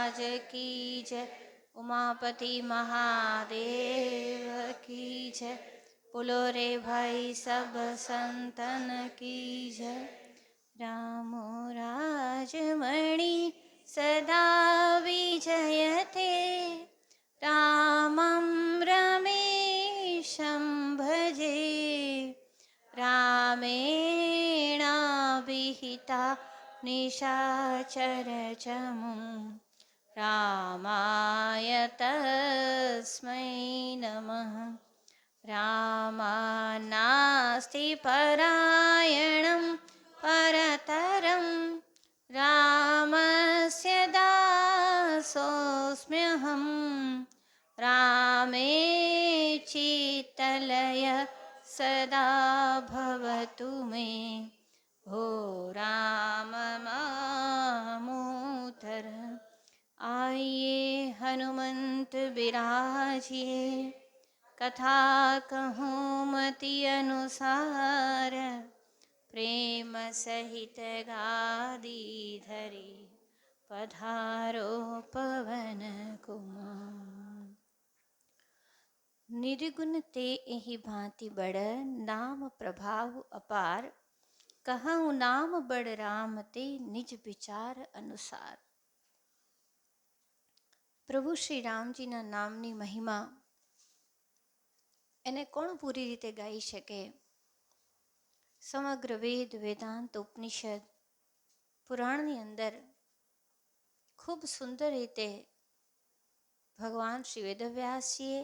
महाराज की जय। उमापति महादेव की जय। बोलो रे भाई सब संतन की जय। रामो राजमणि सदा विजयते। रामं रमेशं भजे। रामेणाभिहिता निशाचरचमुं। रामाय तस्मै नमः। रामान्नास्ति परायणं परतरं। रामस्य दासोऽस्म्यहं। रामे चित्तलय सदा भवतु मे। भो राम मामोधर। आइए हनुमंत बिराजिए। कथा कहूँ मति अनुसार। प्रेम सहित गादी धरी। पधारो पवन कुमार। निर्गुण ते एहि भांति बड़। नाम प्रभाव अपार। कहूँ नाम बड़ राम ते निज विचार अनुसार। પ્રભુ શ્રી રામજીના નામની મહિમા એને કોણ પૂરી રીતે ગાઈ શકે? સમગ્ર વેદ, વેદાંત, ઉપનિષદ, પુરાણની અંદર ખૂબ સુંદર રીતે ભગવાન શ્રી વેદવ્યાસજીએ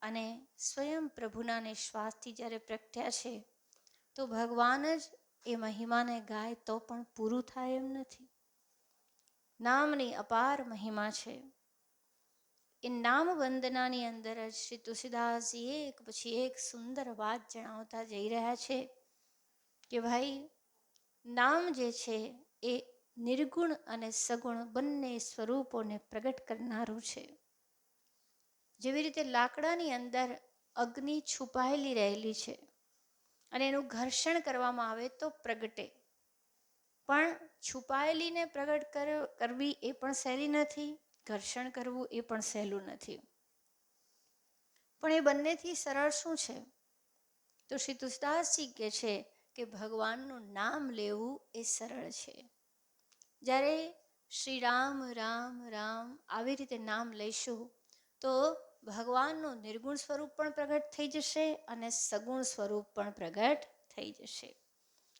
અને સ્વયં પ્રભુના નિશ્વાસથી જ્યારે પ્રગટ્યા છે તો ભગવાન જ એ મહિમાને ગાય તો પણ પૂરું થાય એમ નથી. નામની અપાર મહિમા છે. એ નામ વંદનાની અંદર જ શ્રી તુલસીદાસજીએ એક પછી એક સુંદર વાત જણાવતા જઈ રહ્યા છે કે ભાઈ નામ જે છે એ નિર્ગુણ અને સગુણ બંને સ્વરૂપોને પ્રગટ કરનારું છે. જેવી રીતે લાકડાની અંદર અગ્નિ છુપાયેલી રહેલી છે અને એનું ઘર્ષણ કરવામાં આવે તો પ્રગટે, પણ છુપાયેલીને પ્રગટ કરવી એ પણ સહેલી નથી, ઘર્ષણ કરવું એ પણ સહેલું નથી. પણ એ બંનેથી સરળ શું છે? તો શ્રી તુલસીદાસજી કહે છે કે ભગવાનનું નામ લેવું એ સરળ છે. જ્યારે શ્રી રામ રામ રામ આવી રીતે નામ લઈશું તો ભગવાનનું નિર્ગુણ સ્વરૂપ પણ પ્રગટ થઈ જશે અને સગુણ સ્વરૂપ પણ પ્રગટ થઈ જશે.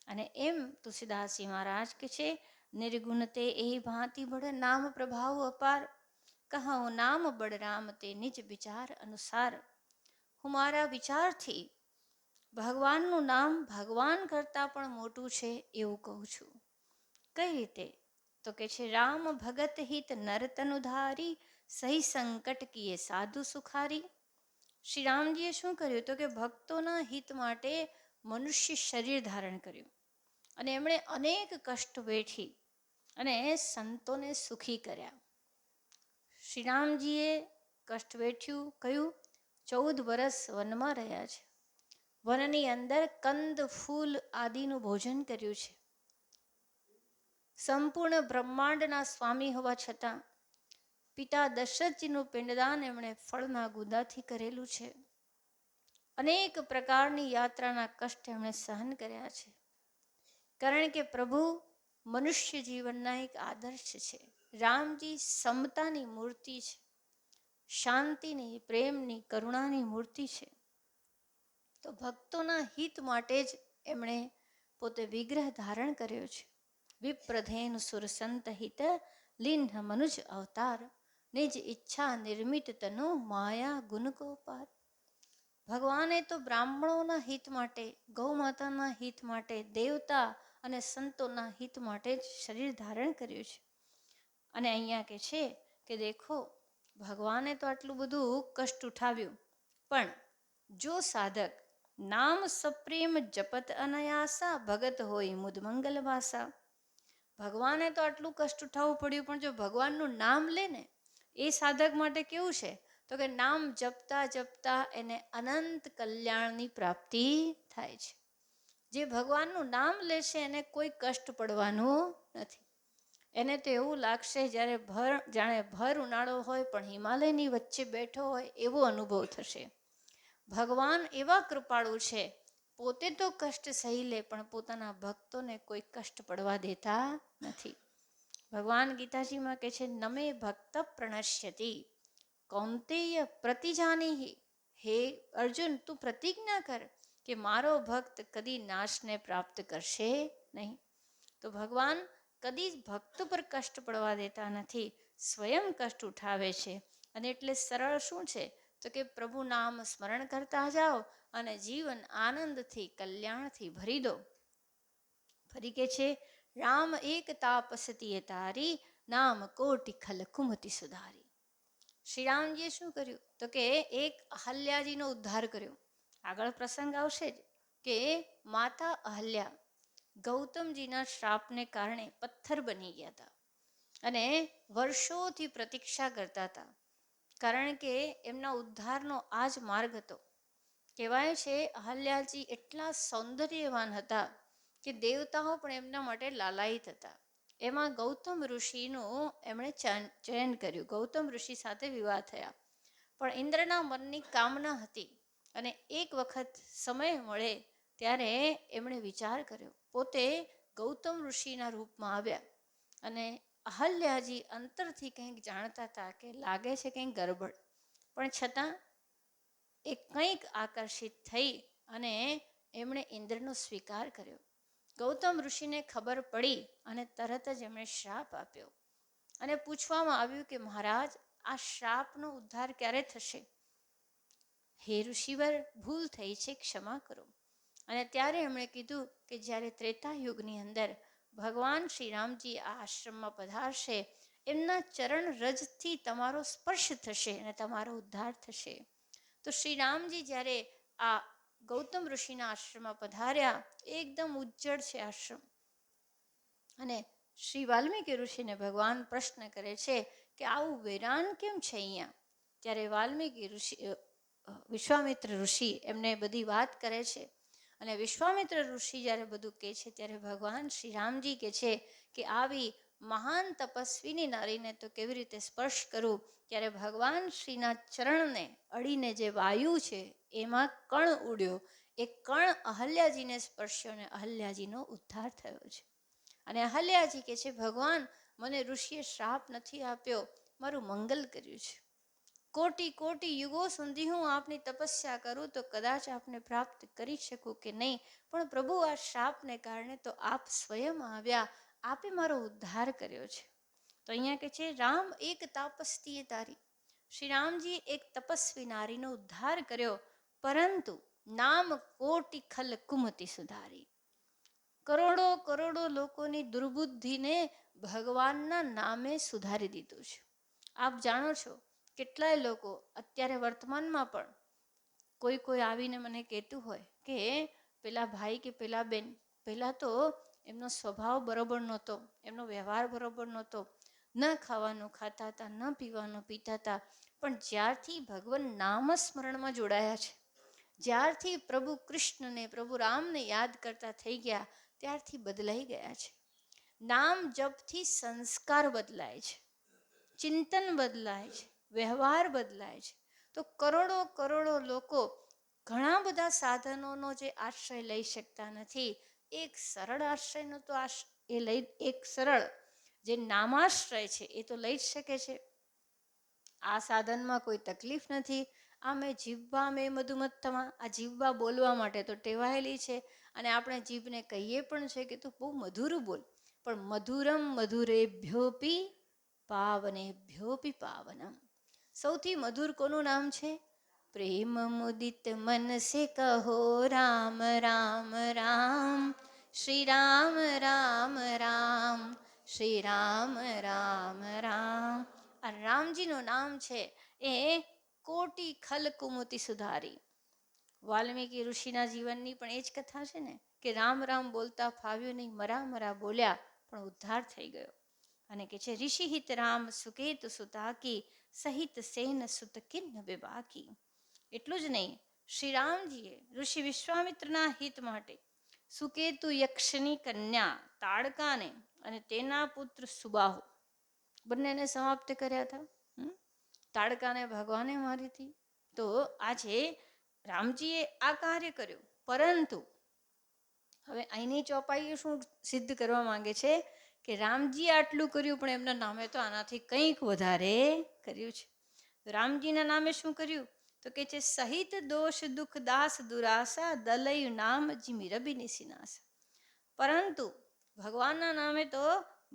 અને એમ તુલસીદાસજી મહારાજ કે છે નિર્ગુણ તે એ ભાંતિ બળ નામ પ્રભાવ અપાર. કહું નામ બળ રામ તે નિજ વિચાર અનુસાર. હું મારા વિચારથી ભગવાનનું નામ ભગવાન કરતાં પણ મોટું છે એવું કહું છું. કઈ રીતે? તો કે છે રામ ભગત હિત નરતનુધારી સહી સંકટ કીએ સાધુ સુખારી. શ્રી રામજીએ શું કર્યું? તો કે ભક્તોના હિત માટે મનુષ્ય શરીર ધારણ કર્યું અને એમણે અનેક કષ્ટ વેઠી અને સંતોને સુખી કર્યા. શ્રી રામજીએ કષ્ટ વેઠ્યું કયું? 14 વર્ષ વનમાં રહ્યા છે. વનની અંદર કંદ ફૂલ આદિનું ભોજન કર્યું છે. સંપૂર્ણ બ્રહ્માંડના સ્વામી હોવા છતાં પિતા દશરથજીનું પિંડદાન એમણે ફળના ગુદાથી કરેલું છે. અનેક પ્રકારની યાત્રાના કષ્ટ એમણે સહન કર્યા છે. કારણ કે પ્રભુ મનુષ્ય જીવનના એક આદર્શ છે. રામજી સમતાની મૂર્તિ છે, શાંતિની, પ્રેમની, કરુણાની મૂર્તિ છે. તો ભક્તોના હિત માટે જ એમણે પોતે વિગ્રહ ધારણ કર્યો છે. વિપ્રધેન સુરસંત હિત લિન્હ મનુજ અવતાર. નિજ ઈચ્છા નિર્મિત તનુ માયા ગુણ ગોપાર. ભગવાને તો બ્રાહ્મણોના હિત માટે, ગૌ માતાના હિત માટે, દેવતા અને સંતોના હિત માટે જ શરીર ધારણ કર્યું છે. અને અહીંયા કે છે કે દેખો ભગવાને તો આટલું બધું કષ્ટ ઉઠાવ્યું, પણ જો સાધક નામ સપ્રેમ જપત અનાયાસા ભગત હોય મુદ મંગલ વાસા. ભગવાને તો આટલું કષ્ટ ઉઠાવવું પડ્યું, પણ જો ભગવાનનું નામ લે ને એ સાધક માટે કેવું છે? તો કે નામ જપતા જપતા એને અનંત કલ્યાણની પ્રાપ્તિ થાય છે. જે ભગવાનનું નામ લેશે એને કોઈ કષ્ટ પડવાનું નથી. એને તો એવું લાગશે જાણે ભર ઉનાળો હોય પણ હિમાલયની વચ્ચે બેઠો હોય એવો અનુભવ થશે. ભગવાન એવા કૃપાળુ છે, પોતે તો કષ્ટ સહી લે પણ પોતાના ભક્તોને કોઈ કષ્ટ પડવા દેતા નથી. ભગવાન ગીતાજીમાં કહે છે, નમે ભક્ત પ્રણશ્યતિ કૌંતેય પ્રતિજાનીહિ. હે અર્જુન, તું પ્રતિજ્ઞા કર કે મારો ભક્ત કદી નાશને પ્રાપ્ત કરશે નહીં. તો ભગવાન કદી જ ભક્ત પર કષ્ટ પડવા દેતા નથી, સ્વયં કષ્ટ ઉઠાવે છે. અને એટલે સરળ શું છે, તો કે પ્રભુ નામ સ્મરણ કરતા જાઓ અને જીવન આનંદથી કલ્યાણથી ભરી દો. ફરી કે છે, રામ એક તાપસતી તારી, નામ કોટિ ખલ કુમતિ સુધારી. શ્રી રામજીએ શું કર્યું, તો કે એક અહલ્યાજીનો ઉદ્ધાર કર્યો. આગળ પ્રસંગ આવશે જ કે માતા અહલ્યા ગૌતમજીના શ્રાપને કારણે પથ્થર બની ગયા હતા અને વર્ષોથી પ્રતીક્ષા કરતા હતા, કારણ કે એમના ઉદ્ધારનો આ જ માર્ગ હતો. કહેવાય છે અહલ્યાજી એટલા સૌંદર્યવાન હતા કે દેવતાઓ પણ એમના માટે લાલાયિત હતા. એમાં ગૌતમ ઋષિનું એમણે ચયન કર્યું. ગૌતમ ઋષિ સાથે વિવાહ થયા, પણ ઇન્દ્રના મનની કામના હતી અને એક વખત સમય મળે ત્યારે એમણે વિચાર કર્યો. પોતે ગૌતમ ઋષિના રૂપમાં આવ્યા અને અહલ્યાજી અંતરથી કંઈક જાણતા હતા કે લાગે છે કંઈક ગરબડ, પણ છતાં એ કંઈક આકર્ષિત થઈ અને એમણે ઇન્દ્રનો સ્વીકાર કર્યો. ગૌતમ ઋષિને ખબર પડી અને તરત જ એમણે શ્રાપ આપ્યો અને પૂછવામાં આવ્યું કે મહારાજ, આ શ્રાપનો ઉદ્ધાર ક્યારે થશે? હે ઋષિવર, ભૂલ થઈ છે, ક્ષમા કરો. અને ત્યારે એમણે કીધું કે જ્યારે ત્રેતા યુગની અંદર ભગવાન શ્રી રામજી આ આશ્રમમાં પધારશે, એમના ચરણ રજથી તમારો સ્પર્શ થશે અને તમારો ઉદ્ધાર થશે. તો શ્રી રામજી જ્યારે આ ગૌતમ ઋષિના આશ્રમમાં પધાર્યા, એકદમ ઉજ્જડ છે આશ્રમ, અને શ્રી વાલ્મીકી ઋષિને ભગવાન પ્રશ્ન કરે છે કે આવું વેરાન કેમ છે અહીંયા? ત્યારે વાલ્મીકી ઋષિ વિશ્વામિત્ર ઋષિ એમને બધી વાત કરે છે અને વિશ્વામિત્ર ઋષિ જ્યારે બધું કહે છે ત્યારે ભગવાન શ્રી રામજી કહે છે કે આવી મહાન તપસ્વીની નારીને તો કેવી રીતે સ્પર્શ કરું? ત્યારે ભગવાન શ્રીના ચરણને અડીને જે વાયુ છે એમાં કણ ઉડ્યો, એ કણ અહલ્યાજીને સ્પર્શ્યો અને અહલ્યાજીનો ઉદ્ધાર થયો છે. અને અહલ્યાજી કહે છે, ભગવાન, મને ઋષિએ શ્રાપ નથી આપ્યો, મારું મંગલ કર્યું છે. કોટી કોટી યુગો સુધી હું આપની તપસ્યા કરું તો કદાચ આપને પ્રાપ્ત કરી શકું કે નહીં, પણ પ્રભુ આ શ્રાપને કારણે તો આપ સ્વયં આવ્યા, આપે મારો ઉદ્ધાર કર્યો છે. તો અહીંયા કહે છે, રામ એક તાપસ્તીએ તારી. શ્રી રામજી એક તપસ્વી નારીનો ઉદ્ધાર કર્યો, પરંતુ નામ કોટી ખલ કુમતિ સુધારી. કરોડો કરોડો લોકોની દુર્બુદ્ધિને ભગવાનના નામે સુધારી દીધું છે. આપ જાણો છો, કેટલાય લોકો અત્યારે વર્તમાનમાં પણ કોઈ આવીને મને કહેતું હોય કે પેલા ભાઈ કે પેલા બેન, પહેલાં તો એમનો સ્વભાવ બરોબર નહોતો, એમનો વ્યવહાર બરોબર નહોતો, ન ખાવાનું ખાતા હતા, ન પીવાનું પીતા હતા, પણ જ્યારથી ભગવાન નામસ્મરણમાં જોડાયા છે, જ્યારથી પ્રભુ કૃષ્ણને પ્રભુ રામને યાદ કરતા થઈ ગયા, ત્યારથી બદલાઈ ગયા છે. નામ જપથી સંસ્કાર બદલાય છે, ચિંતન બદલાય છે, વ્યવહાર બદલાય છે. તો કરોડો કરોડો લોકો ઘણા બધા સાધનોનો જે આશ્રય લઈ શકતા નથી, એક સરળ આશ્રયનો તો એક સરળ જે નામાશ્રય છે એ તો લઈ જ શકે છે. આ સાધનમાં કોઈ તકલીફ નથી. મેં જીભા મેં મધુમત્તમાં, આ જીભા બોલવા માટે તો ટેવાયેલી છે અને આપણે જીભને કહીએ પણ છે કે તું બહુ મધુરું બોલ, પણ મધુરમ મધુરેભ્યોપી પાવનેભ્યોપી પાવનમ. સૌથી મધુર કોનું નામ છે? પ્રેમ મુદિત મન સે કહો રામ રામ રામ, શ્રી રામ રામ રામ, શ્રી રામ રામ રામ. આ રામજીનું નામ છે એ કોટી ખલ કુમતિ સુધારી. વાલ્મીકી ઋષિના જીવનની પણ એ જ કથા છે ને કે રામ રામ બોલતા ફાવ્યું નહીં, મરા મરા બોલ્યા પણ ઉદ્ધાર થઈ ગયો. અને કે છે, ઋષિહિત રામ સુકેત સુતાકી, સહિત સેન સુત કિન્ન બેબાકી. એટલું જ નહીં, શ્રી રામજીએ ઋષિ વિશ્વામિત્રના હિત માટે સુકેતુ યક્ષની કન્યા તાડકાને અને તેના પુત્ર સુબાહુ બંનેને સમાપ્ત કર્યા હતા. તાડકાને ભગવાને મારી હતી. તો આજે રામજીએ આ કાર્ય કર્યું, પરંતુ હવે અહીંની ચોપાઈ શું સિદ્ધ કરવા માંગે છે કે રામજીએ આટલું કર્યું, પણ એમના નામે તો આનાથી કંઈક વધારે કર્યું છે. રામજીના નામે શું કર્યું? તો કે છે સહિત દોષ દુઃખ દાસ દુરાસા દલયુ નામ જીમી રબી નિસિનાસ. પરંતુ ભગવાનના નામે તો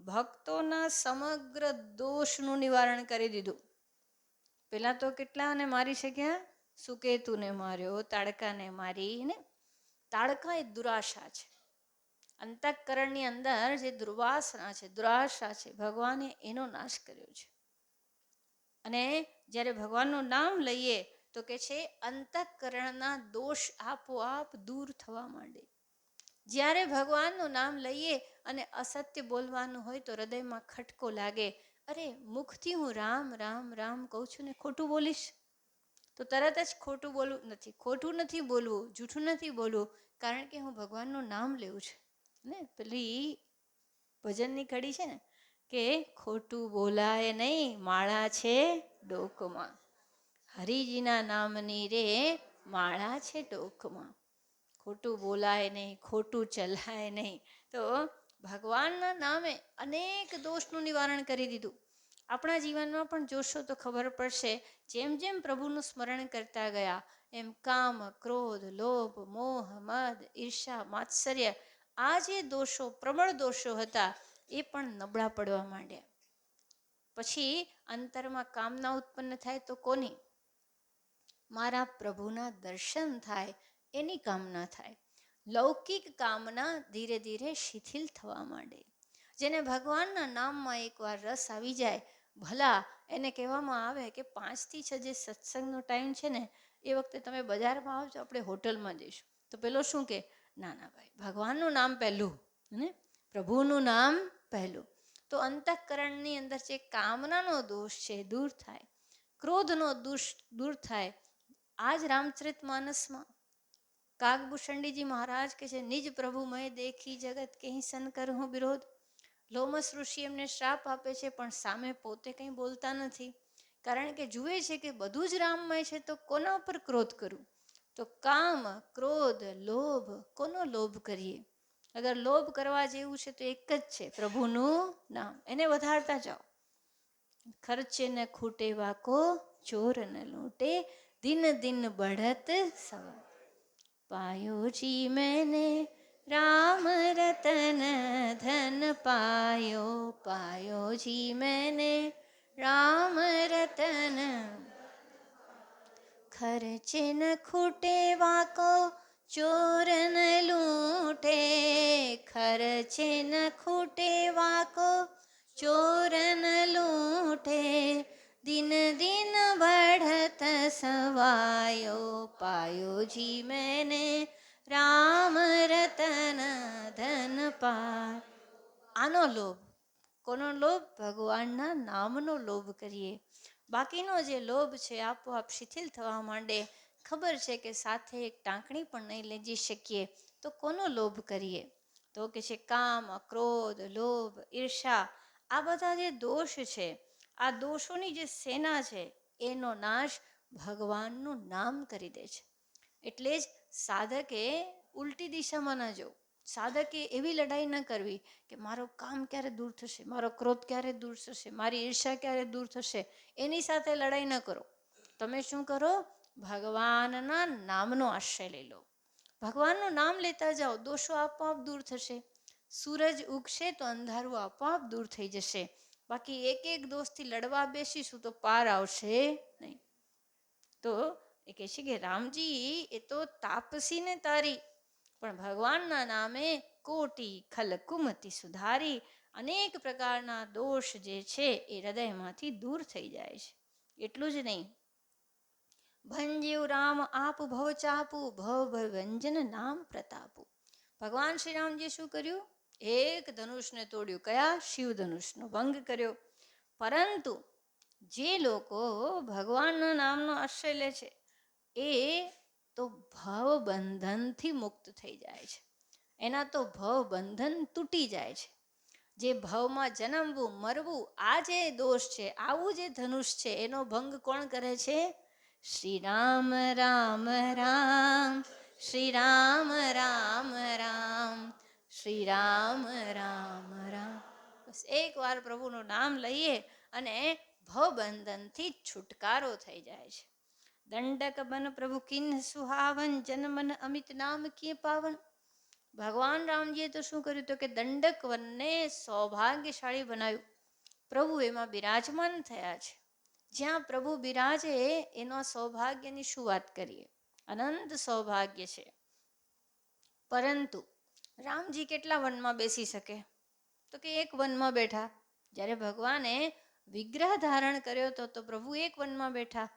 ભક્તોના સમગ્ર દોષનું નિવારણ કરી દીધું. પેલા તો કેટલાને મારી શક્યા? સુકેતુને માર્યો, તાડકાને મારીને. તાડકા એ દુરાશા છે. અંતઃકરણની અંદર જે દુર્વાસના છે, દુરાશા છે, ભગવાને એનો નાશ કર્યો છે. અને જ્યારે ભગવાનનું નામ લઈએ તો કે છે અંતઃકરણના દોષ આપોઆપ દૂર થવા માંડે. જ્યારે ભગવાનનું નામ લઈએ અને અસત્ય બોલવાનું હોય તો હૃદયમાં ખટકો લાગે. અરે મુખથી હું રામ રામ રામ કહું છું ને ખોટું બોલીશ તો તરત જ ખોટું બોલવું નથી, ખોટું નથી બોલવું, જૂઠું નથી બોલવું, કારણ કે હું ભગવાનનું નામ લેવું છે ને. પેલી ભજનની કડી છે ને કે ખોટું બોલાય નહીં, માળા છે ડોકમાં, હરિજીના નામની રે માળા છે ડોકમાં. ખોટું બોલાય નહીં, ખોટું ચલાય નહીં. તો ભગવાનના નામે અનેક દોષનું નિવારણ કરી દીધું. આપણા જીવનમાં પણ જોશો તો ખબર પડશે, જેમ જેમ પ્રભુનું સ્મરણ કરતા ગયા એમ કામ, ક્રોધ, લોભ, મોહ, મદ, ઈર્ષા, માત્સર્ય, આ જે દોષો, પ્રબળ દોષો હતા એ પણ નબળા પડવા માંડ્યા. પછી અંતરમાં કામના ઉત્પન્ન થાય તો કોની? મારા પ્રભુના દર્શન થાય એની કામના થાય. લૌકિક કામના ધીરે ધીરે શિથિલ થવા માંડે. જેને ભગવાનના નામમાં એકવાર રસ આવી જાય, ભલા એને કહેવામાં આવે કે 5 થી 6 જે સત્સંગનો ટાઈમ છે ને એ વખતે તમે બજારમાં આવજો, આપણે હોટલમાં જઈશું. તો પેલો શું કે, ના ના ભાઈ, ભગવાનનું નામ પહેલું ને, પ્રભુનું નામ પહેલું. તો અંતઃકરણની અંદર જે કામનાનો દોષ છે દૂર થાય, ક્રોધનો દોષ દૂર થાય. આજ રામચરિત માનસમાં કાગભૂષણજીજી મહારાજ કે છે, નિજ પ્રભુમય દેખી જગત કહી સન કરહું વિરોધ. લોમસ ઋષિ એમને શ્રાપ આપે છે, પણ સામે પોતે કંઈ બોલતા નથી, કારણ કે જુએ છે કે બધું જ રામમય છે, તો કોના પર ક્રોધ કરું? તો કામ, ક્રોધ, લોભ, કોનો લોભ કરીએ? અગર લોભ કરવા જેવું છે તો એક જ છે, પ્રભુનું નામ. એને વધારતા જાઓ. ખર્ચે ન ખૂટે વાકો ચોર ન લૂંટે, દિન દિન बढ़त सवा. पायो जी मैंने राम रतन धन पायो, पायो जी मैंने राम रतन. खर्चे न खूटे वाको चोर न लूटे, खर्चे न खूटे वाको चोर न लूटे, दिन दिन बढ़त सवायो, पायो जी मैंने राम रतन धन पाय. આનો લોભ, કોનો લોભ? ભગવાનના નામનો લોભ કરીએ. બાકીનો જે લોભ છે આપોઆપ શિથિલ થવા માંડે. ખબર છે કે સાથે એક ટાંકણી પણ નહીં લઈ જઈ શકીએ, તો કોનો લોભ કરીએ? તો કે છે કામ, ક્રોધ, લોભ, ઈર્ષા, આ બધા જે દોષ છે, આ દોષોની જે સેના છે એનો નાશ ભગવાનનું નામ કરી દે છે. એટલે જ સાધકે ઉલટી દિશામાં ન જવું. સાધકે એવી લડાઈ ન કરવી કે મારો કામ ક્યારે દૂર થશે, મારો ક્રોધ ક્યારે દૂર થશે, મારી ઈર્ષા ક્યારે દૂર થશે. એની સાથે લડાઈ ન કરો. તમે શું કરો? ભગવાનના નામનો આશ્રય લઈ લો. ભગવાનનું નામ લેતા જાઓ, દોષો આપોઆપ દૂર થશે. સૂરજ ઉગશે તો અંધારું આપોઆપ દૂર થઈ જશે. બાકી એક એક દોષથી લડવા બેસીશું તો પાર આવશે નહીં. તો એ કહે છે કે રામજી એ તો તાપસીને તારી, પણ ભગવાનના નામે કોટી ખલ કુમતિ સુધારી. અનેક પ્રકારના દોષ જે છે એ હૃદયમાંથી દૂર થઈ જાય છે. એટલું જ નહીં, ભંજ્યું રામ આપ ભવ ચાપુ, ભવ ભંજન નામ પ્રતાપુ. ભગવાન શ્રી રામજી શું કર્યું? એક ધનુષને તોડ્યું. કયા? શિવ ધનુષનો ભંગ કર્યો. પરંતુ જે લોકો ભગવાનના નામનો આશ્રય લે છે એ તો ભવ બંધનથી મુક્ત થઈ જાય છે. એના તો ભવ બંધન તૂટી જાય છે. જે ભવમાં જન્મવું મરવું આ જે દોષ છે, આવું જે ધનુષ છે, એનો ભંગ કોણ કરે છે? શ્રી રામ રામ રામ, શ્રી રામ રામ રામ, શ્રી રામ રામ રામ. બસ એકવાર પ્રભુનું નામ લઈએ અને ભવબંધનથી છુટકારો થઈ જાય છે. દંડક બન પ્રભુ કિન સુહાવન, જન મન અમિત નામ કિય પાવન. ભગવાન રામજીએ તો શું કર્યું? તો કે દંડક વનને સૌભાગ્યશાળી બનાવ્યું. પ્રભુ એમાં બિરાજમાન થયા છે. જ્યાં પ્રભુ બિરાજે એનો સૌભાગ્યની શું વાત કરીએ? અનંત સૌભાગ્ય છે. પરંતુ રામજી કેટલા વનમાં બેસી શકે? તો કે એક વનમાં બેઠા. જ્યારે ભગવાને વિગ્રહ ધારણ કર્યો હતો તો પ્રભુ એક વનમાં બેઠા.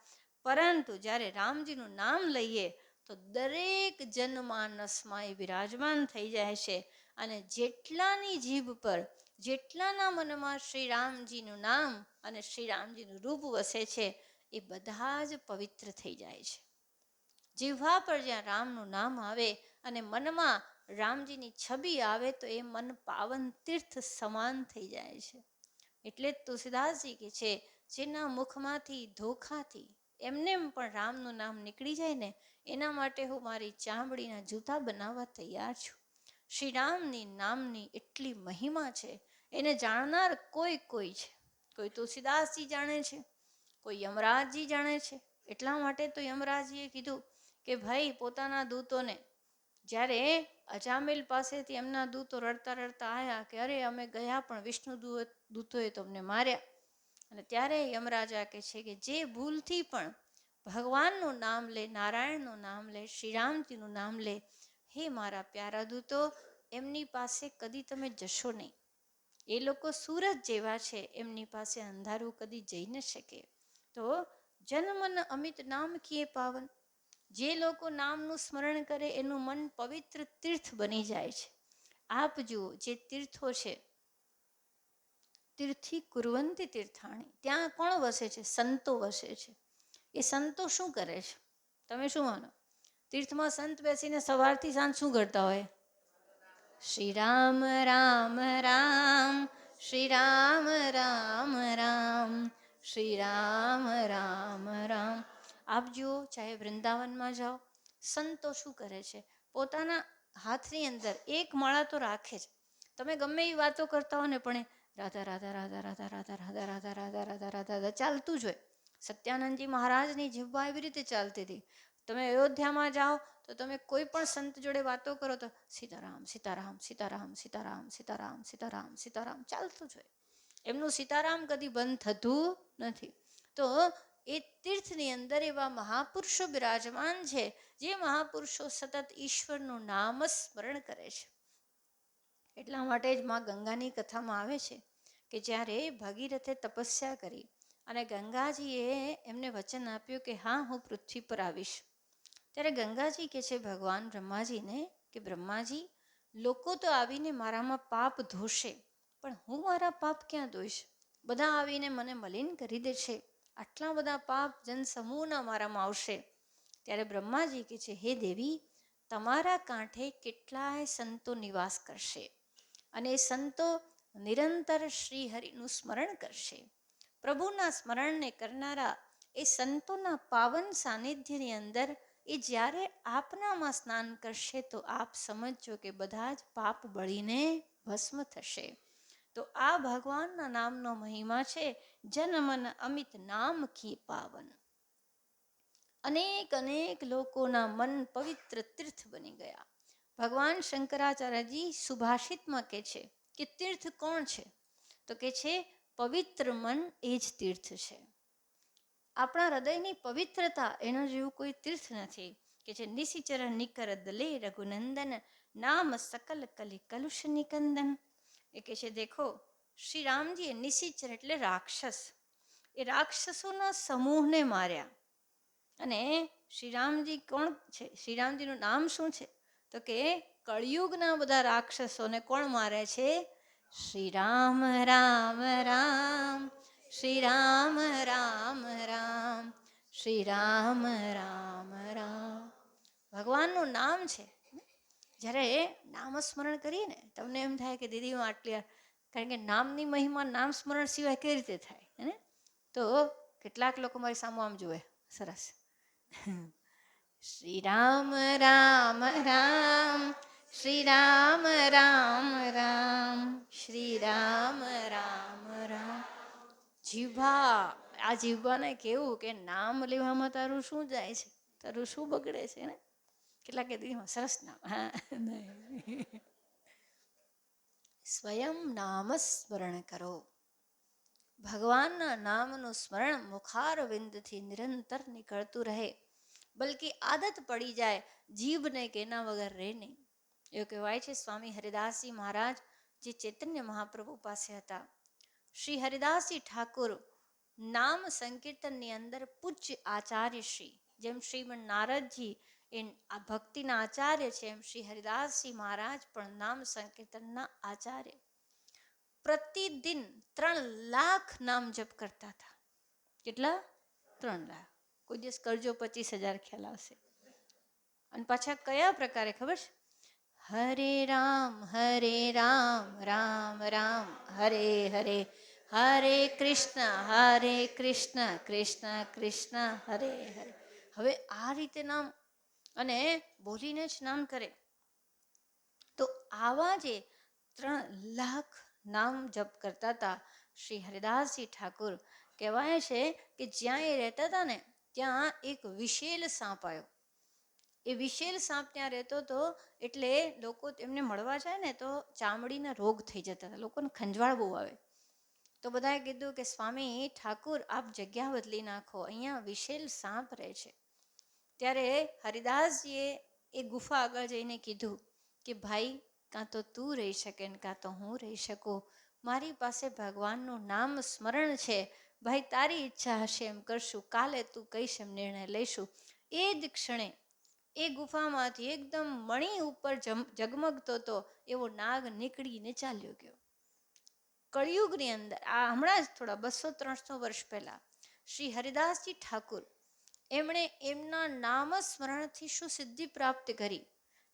પરંતુ જ્યારે રામજીનું નામ લઈએ તો દરેક જનમાનસમાં એ બિરાજમાન થઈ જાય છે. અને જેટલાની જીભ પર, જેટલાના મનમાં શ્રી રામજીનું નામ અને શ્રી રામજીનું રૂપ વસે છે, એ બધા જ પવિત્ર થઈ જાય છે. જીહ્વા પર જ્યાં રામનું નામ આવે અને મનમાં રામજીની છબી આવે તો એ મન પાવન તીર્થ સમાન થઈ જાય છે. એટલે જ તુલસીદાસજી કે છે, જેના મુખમાંથી ધોખાથી એમને પણ રામનું નામ નીકળી જાય ને, એના માટે હું મારી ચામડીના જૂતા બનાવવા તૈયાર છું. શ્રી રામની નામની એટલી મહિમા છે, એને જાણનાર કોઈ કોઈ છે. કોઈ તુલસીદાસજી જાણે છે, કોઈ યમરાજજી જાણે છે. એટલા માટે તો યમરાજજીએ કીધું કે ભાઈ પોતાના દૂતોને, જ્યારે અજામેલ પાસેથી એમના દૂતો રડતા રડતા આવ્યા કે અરે અમે ગયા પણ વિષ્ણુ દૂતોએ તમને માર્યા. અને ત્યારે યમરાજા કહે છે કે જે ભૂલથી પણ ભગવાનનું નામ લે, નારાયણનું નામ લે, શ્રીરામજીનું નામ લે, હે મારા પ્યારા દૂતો, એમની પાસે કદી તમે જશો નહીં. એ લોકો સૂરજ જેવા છે, એમની પાસે અંધારું કદી જઈ ન શકે. તો જનમન અમિત નામ કિએ પાવન. જે લોકો નામનું સ્મરણ કરે એનું મન પવિત્ર તીર્થ બની જાય છે. આપ જુઓ, જે તીર્થો છે, તીર્થી કુર્વંતી તીર્થાણી, ત્યાં કોણ વસે છે? સંતો વસે છે. એ સંતો શું કરે છે? તમે શું માનો? તીર્થમાં સંત બેસીને સવારથી સાંજ શું કરતા હોય? શ્રી રામ રામ રામ, શ્રી રામ રામ રામ, શ્રી રામ રામ રામ. આપ જુઓ, ચાહે વૃંદાવનમાં જાઓ, સંતો શું કરે છે? પોતાના હાથની અંદર એક માળા તો રાખે છે. તમે ગમે એવી વાતો કરતા હો ને, પણ રાધા રાધા રાધા રાધા રાધા રાધા રાધા રાધા રાધા રાધા રાધા ચાલતું જ હોય. સત્યાનંદજી મહારાજની જીભા એવી રીતે ચાલતી હતી. તમે અયોધ્યામાં જાઓ તો તમે કોઈ પણ સંત જોડે વાતો કરો તો સીતારામ સીતારામ સીતારામ સીતારામ સીતારામ સીતારામ સીતારામ ચાલતું જ હોય. એમનું સીતારામ કદી બંધ થતું નથી. તો એ તીર્થની અંદર એવા મહાપુરુષો બિરાજમાન છે, જે મહાપુરુષો સતત ઈશ્વરનું નામ સ્મરણ કરે છે. એટલા માટે જ માં ગંગાની કથામાં આવે છે કે જ્યારે ભગીરથે તપસ્યા કરી અને ગંગાજીએ એમને વચન આપ્યું કે હા, હું પૃથ્વી પર આવીશ, ત્યારે ગંગાજી કહે છે ભગવાન બ્રહ્માજીને કે બ્રહ્માજી, લોકો તો આવીને મારામાં પાપ ધોશે, પણ હું મારા પાપ ક્યાં ધોઈશ? બધા આવીને મને મલિન કરી દેશે. આટલા બધા પાપ જનસમૂહના મારામાં આવશે. ત્યારે બ્રહ્માજી કહે છે, હે દેવી, તમારા કાંઠે કેટલાય સંતો નિવાસ કરશે અને એ સંતો નિરંતર શ્રી હરિનું સ્મરણ કરશે. પ્રભુના સ્મરણને કરનારા એ સંતોના પાવન સાનિધ્યની અંદર એ જ્યારે આપનામાં સ્નાન કરશે તો આપ સમજજો કે બધા જ પાપ બળીને ભસ્મ થશે. તો આ ભગવાનના નામનો મહિમા છે, જનમન અમિત નામ કી પાવન. અનેક અનેક લોકોના મન પવિત્ર તીર્થ બની ગયા. ભગવાન શંકરાચાર્યજી સુભાષિતમાં કહે છે કે તીર્થ કોણ છે? તો કે છે પવિત્ર મન એ જ તીર્થ છે. આપણા હૃદયની પવિત્રતા, એનો જેવું કોઈ તીર્થ નથી. કે છે નિશિચર નિકર દલે રઘુનંદન, નામ સકલ કલી કલુષ નિકંદન. એ કે છે દેખો, શ્રી રામજીએ નિશિચર એટલે રાક્ષસ, એ રાક્ષસોના સમૂહને માર્યા. અને શ્રીરામજી કોણ છે? શ્રીરામજીનું નામ શું છે? તો કે કળિયુગના બધા રાક્ષસોને કોણ મારે છે? શ્રી રામ રામ રામ, શ્રી રામ રામ રામ, શ્રી રામ રામ રામ. ભગવાનનું નામ છે. જ્યારે નામસ્મરણ કરીએ ને, તમને એમ થાય કે દીદી હું આટલી કારણ કે નામની મહિમા નામ સ્મરણ સિવાય કઈ રીતે થાય હે? તો કેટલાક લોકો મારી સામું આમ જુએ, સરસ. શ્રી રામ રામ રામ, શ્રી રામ રામ રામ, શ્રી રામ રામ રામ. જીભા, આ જીભાને કેવું કે નામ લેવામાં તારું શું જાય છે, તારું શું બગડે છે ને? કેટલાક સરસ નામ. હા, સ્વયં નામ સ્મરણ કરો. ભગવાનના નામનું સ્મરણ મુખારવિંદથી નિરંતર નીકળતું રહે, બલકી આદત પડી જાય જીભને કે એના વગર રહે નહીં. એવું કહેવાય છે સ્વામી હરિદાસજી મહારાજ જે ચૈતન્ય મહાપ્રભુ પાસે હતા. શ્રી હરિદાસજી ઠાકુર નામ સંકીર્તનની અંદર પૂજ્ય આચાર્ય શ્રી, જેમ શ્રીમન નારદજી એ આ ભક્તિના આચાર્ય છે, એમ શ્રી હરિદાસજી મહારાજ પણ નામ સંકીર્તનના આચાર્ય. પ્રતિદિન 3 લાખ નામ જપ કરતા હતા. કેટલા? 3 લાખ. કોઈ દિવસ કરજો 25,000 ખ્યાલ આવશે. અને પાછા કયા પ્રકારે ખબર છે? હરે રામ રામ રામ હરે હરે, હરે કૃષ્ણ કૃષ્ણ કૃષ્ણ હરે હરે. હવે આ રીતે નામ અને બોલીને જ નામ કરે. તો આવા જે 3 લાખ નામ જપ કરતા હતા શ્રી હરિદાસજી ઠાકુર. કહેવાય છે કે જ્યાં એ રહેતા હતા ને ત્યાં એક વિશેલ સાપ આવ્યો. એ વિશેલ સાપ ત્યાં રહેતો હતો, એટલે લોકો એમને મળવા જાય ને તો ચામડીના રોગ થઈ જતા હતા, લોકોને ખંજવાળ બહુ આવે. તો બધાએ કીધું કે સ્વામી ઠાકુર આપ જગ્યા બદલી નાખો, અહીંયા વિશેલ સાપ રહે છે. ત્યારે હરિદાસજીએ એ ગુફા આગળ જઈને કીધું કે ભાઈ, કાં તો તું રહી શકે ને કાં તો હું રહી શકું. મારી પાસે ભગવાનનું નામ સ્મરણ છે, ભાઈ તારી ઈચ્છા હશે એમ કરશું, કાલે તું કહીશ એમ નિર્ણય લઈશું. એ જ ક્ષણે એ ગુફામાંથી એકદમ મણી ઉપર જગમગતો હતો એવો નાગ નીકળીને ચાલ્યો ગયો. કળિયુગની અંદર આ હમણાં જ થોડા 200-300 વર્ષ પહેલા શ્રી હરિદાસજી ઠાકુર એમણે એમના નામ સ્મરણથી શું સિદ્ધિ પ્રાપ્ત કરી.